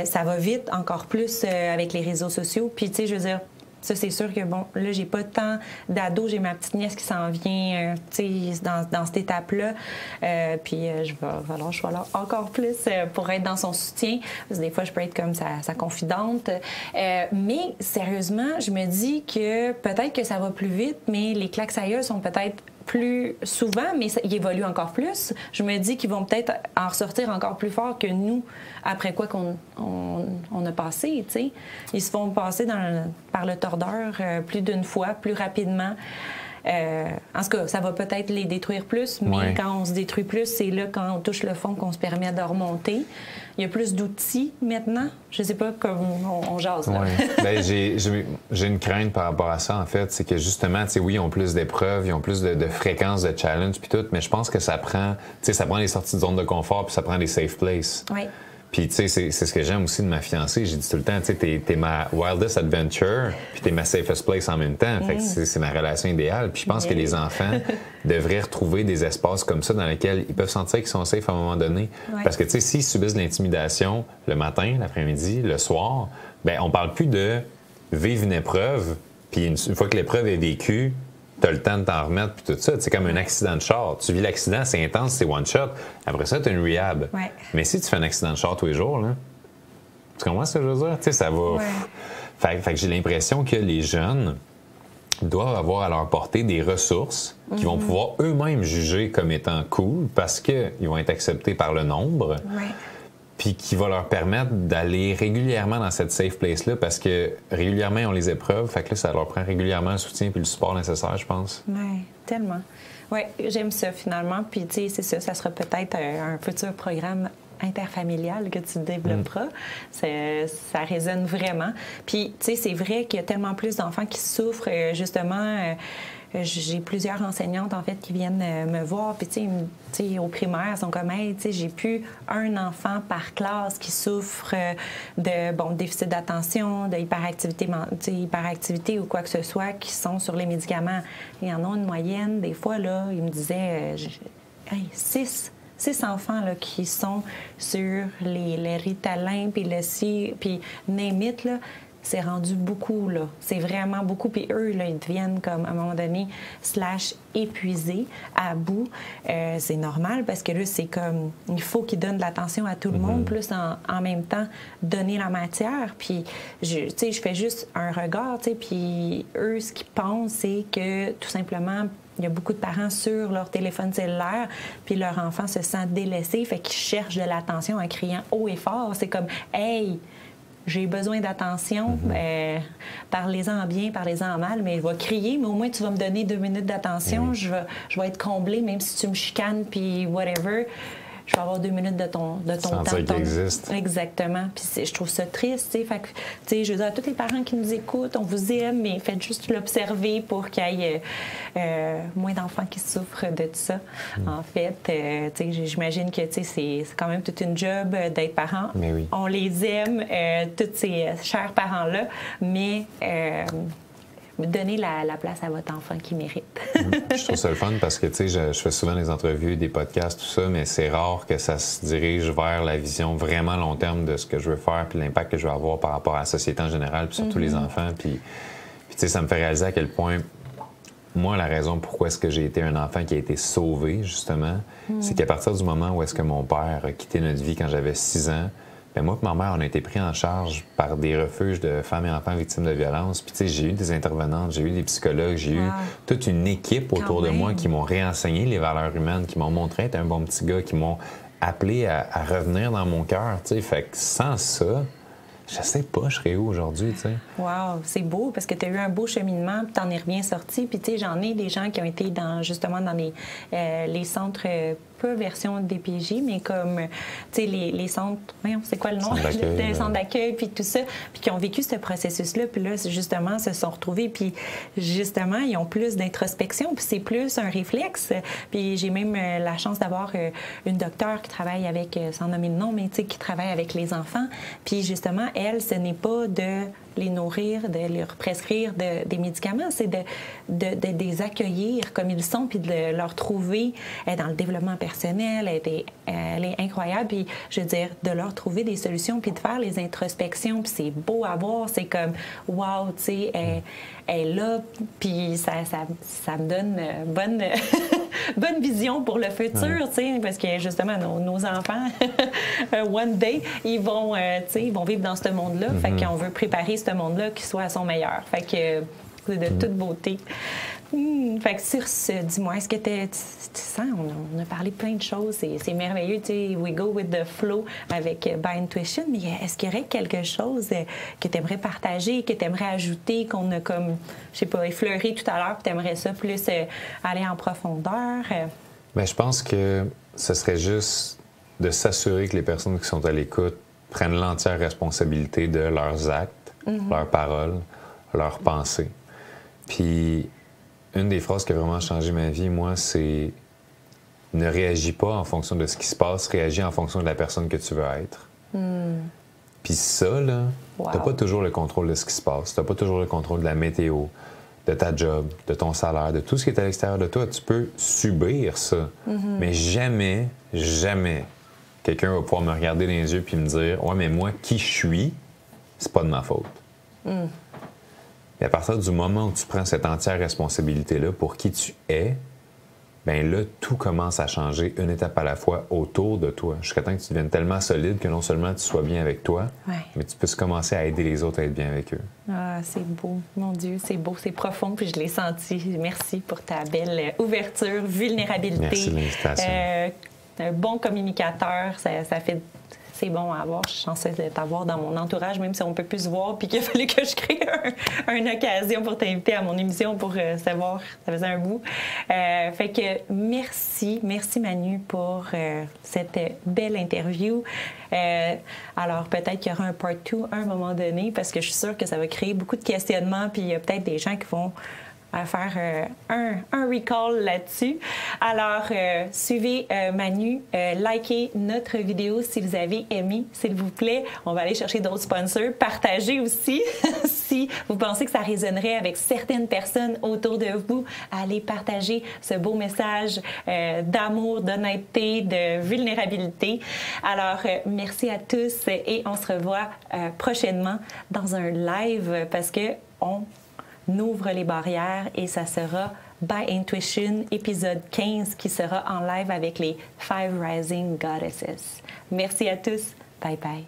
ça va vite encore plus avec les réseaux sociaux. Puis tu sais, je veux dire, ça c'est sûr que bon, là, j'ai pas tant d'ados. J'ai ma petite nièce qui s'en vient, tu sais, dans cette étape-là. Puis je vais là encore plus pour être dans son soutien. Parce que des fois, je peux être comme sa confidente. Mais sérieusement, je me dis que peut-être que ça va plus vite, mais les claques ailleurs sont peut-être plus souvent, mais ils évoluent encore plus. Je me dis qu'ils vont peut-être en ressortir encore plus fort que nous, après quoi qu'on a passé, tu sais. Ils se font passer par le tordeur plus d'une fois, plus rapidement. En tout cas, ça va peut-être les détruire plus, mais quand on se détruit plus, c'est là, quand on touche le fond, qu'on se permet de remonter. Il y a plus d'outils maintenant. Je sais pas comment on jase, là. Ouais. J'ai une crainte par rapport à ça, en fait. C'est que justement, oui, ils ont plus d'épreuves, ils ont plus de fréquences de challenge puis tout, mais je pense que ça prend les sorties de zone de confort puis ça prend des safe places. Oui. Puis, tu sais, c'est ce que j'aime aussi de ma fiancée. J'ai dit tout le temps, tu sais, t'es ma wildest adventure, puis t'es ma safest place en même temps. Fait que c'est ma relation idéale. Puis je pense que les enfants devraient retrouver des espaces comme ça dans lesquels ils peuvent sentir qu'ils sont safe à un moment donné. Parce que, tu sais, s'ils subissent de l'intimidation le matin, l'après-midi, le soir, on parle plus de vivre une épreuve, puis une fois que l'épreuve est vécue, tu as le temps de t'en remettre, puis tout ça. C'est comme un accident de char. Tu vis l'accident, c'est intense, c'est one shot. Après ça, tu as une rehab. Mais si tu fais un accident de char tous les jours, là, tu comprends ce que je veux dire? Tu sais, ça va... Fait que j'ai l'impression que les jeunes doivent avoir à leur portée des ressources qui vont pouvoir eux-mêmes juger comme étant cool parce qu'ils vont être acceptés par le nombre. Puis qui va leur permettre d'aller régulièrement dans cette safe place-là parce que régulièrement, ils ont les épreuves. Fait que là, ça leur prend régulièrement le soutien puis le support nécessaire, je pense. Oui, tellement. Oui, j'aime ça, finalement. Puis, tu sais, c'est ça sera peut-être un futur programme interfamilial que tu développeras. Ça résonne vraiment. Puis, tu sais, c'est vrai qu'il y a tellement plus d'enfants qui souffrent, justement... j'ai plusieurs enseignantes, en fait, qui viennent me voir. Puis, tu sais, au primaire, elles sont comme, hey, tu sais, j'ai plus un enfant par classe qui souffre de déficit d'attention, de hyperactivité ou quoi que ce soit, qui sont sur les médicaments. Il y en a une moyenne. Des fois, là, ils me disaient, hey, 6 enfants là, qui sont sur les Ritalin, puis puis name it, là. C'est rendu beaucoup, là. C'est vraiment beaucoup. Puis eux, là, ils deviennent comme, à un moment donné, épuisés, à bout. C'est normal parce que là, c'est comme, il faut qu'ils donnent de l'attention à tout le monde, plus en même temps, donner la matière. Puis, tu sais, je fais juste un regard, tu sais, puis eux, ce qu'ils pensent, c'est que, tout simplement, il y a beaucoup de parents sur leur téléphone cellulaire, puis leur enfant se sent délaissé, fait qu'ils cherchent de l'attention en criant haut et fort. C'est comme, hey, j'ai besoin d'attention, parlez-en en bien, parlez-en en mal, mais je vais crier, mais au moins tu vas me donner 2 minutes d'attention, je vais être comblée, même si tu me chicanes, puis whatever. je vais avoir 2 minutes de ton temps. Sentir qu'il existe. Exactement. Puis je trouve ça triste, tu sais. Fait que, tu sais, je veux dire, à tous les parents qui nous écoutent, on vous aime, mais faites juste l'observer pour qu'il y ait moins d'enfants qui souffrent de tout ça. En fait, tu sais, j'imagine que, tu sais, c'est quand même toute une job d'être parent. Mais oui. On les aime, tous ces chers parents-là, mais donnez la place à votre enfant qui mérite. Je trouve ça le fun parce que, tu sais, je fais souvent des entrevues, des podcasts, tout ça, mais c'est rare que ça se dirige vers la vision vraiment long terme de ce que je veux faire puis l'impact que je veux avoir par rapport à la société en général, puis surtout les enfants. Puis tu sais, ça me fait réaliser à quel point, moi, la raison pourquoi est-ce que j'ai été un enfant qui a été sauvé, justement, c'est qu'à partir du moment où est-ce que mon père a quitté notre vie quand j'avais 6 ans, bien, moi et ma mère, on a été pris en charge par des refuges de femmes et enfants victimes de violences. Puis, tu sais, j'ai eu des intervenantes, j'ai eu des psychologues, j'ai eu toute une équipe autour de moi qui m'ont réenseigné les valeurs humaines, qui m'ont montré être un bon petit gars, qui m'ont appelé à revenir dans mon cœur, tu sais. Fait que sans ça, je sais pas, je serais où aujourd'hui, tu sais. Wow, c'est beau parce que tu as eu un beau cheminement, puis tu en es bien sorti. Puis, tu sais, j'en ai des gens qui ont été justement dans les centres, pas version DPJ, mais comme, tu sais, les centres, voyons, c'est quoi le nom? Les centres d'accueil, puis tout ça, puis qui ont vécu ce processus-là, puis là, justement, se sont retrouvés, puis justement, ils ont plus d'introspection, puis c'est plus un réflexe. Puis j'ai même la chance d'avoir une docteure qui travaille avec, sans nommer le nom, mais tu sais, qui travaille avec les enfants. Puis justement, elle, ce n'est pas de les nourrir, de leur prescrire des médicaments, c'est de les accueillir comme ils sont, puis de leur trouver dans le développement personnel. Elle est incroyable, puis je veux dire, de leur trouver des solutions, puis de faire les introspections, puis c'est beau à voir, c'est comme, wow, tu sais, elle est là, puis ça me donne bonne vision pour le futur, tu sais, parce que justement, nos enfants, one day, ils vont vivre dans ce monde-là, fait qu'on veut préparer ce monde-là qu'il soit à son meilleur. Fait que c'est de toute beauté. Fait que sur ce, dis-moi, est-ce que tu sens, on a parlé plein de choses, c'est merveilleux, tu sais, we go with the flow avec By Intuition, mais est-ce qu'il y aurait quelque chose que tu aimerais partager, que tu aimerais ajouter, qu'on a comme, je sais pas, effleuré tout à l'heure, puis tu aimerais ça plus aller en profondeur? Bien, je pense que ce serait juste de s'assurer que les personnes qui sont à l'écoute prennent l'entière responsabilité de leurs actes, leurs paroles, leurs pensées. Puis, une des phrases qui a vraiment changé ma vie, moi, c'est ne réagis pas en fonction de ce qui se passe, réagis en fonction de la personne que tu veux être. Puis ça, là, t'as pas toujours le contrôle de ce qui se passe. T'as pas toujours le contrôle de la météo, de ta job, de ton salaire, de tout ce qui est à l'extérieur de toi. Tu peux subir ça. Mais jamais, jamais, quelqu'un va pouvoir me regarder dans les yeux puis me dire « Ouais, mais moi, qui je suis, c'est pas de ma faute. Et à partir du moment où tu prends cette entière responsabilité-là pour qui tu es, bien là, tout commence à changer une étape à la fois autour de toi, jusqu'à temps que tu deviennes tellement solide que non seulement tu sois bien avec toi, mais tu puisses commencer à aider les autres à être bien avec eux. Ah, c'est beau. Mon Dieu, c'est beau, c'est profond, puis je l'ai senti. Merci pour ta belle ouverture, vulnérabilité. Merci de l'invitation. Un bon communicateur, ça fait... C'est bon à avoir. Je suis chanceuse de t'avoir dans mon entourage, même si on ne peut plus se voir, puis qu'il a fallu que je crée une occasion pour t'inviter à mon émission pour savoir, ça faisait un bout. Fait que merci Manu pour cette belle interview. Alors peut-être qu'il y aura un part 2 à un moment donné, parce que je suis sûre que ça va créer beaucoup de questionnements, puis il y a peut-être des gens qui vont à faire un recall là-dessus. Alors, suivez Manu, likez notre vidéo si vous avez aimé, s'il vous plaît. On va aller chercher d'autres sponsors. Partagez aussi si vous pensez que ça résonnerait avec certaines personnes autour de vous. Allez partager ce beau message d'amour, d'honnêteté, de vulnérabilité. Alors, merci à tous et on se revoit prochainement dans un live parce que on ouvre les barrières et ça sera By Intuition, épisode 15, qui sera en live avec les 5 Rising Goddesses. Merci à tous. Bye bye.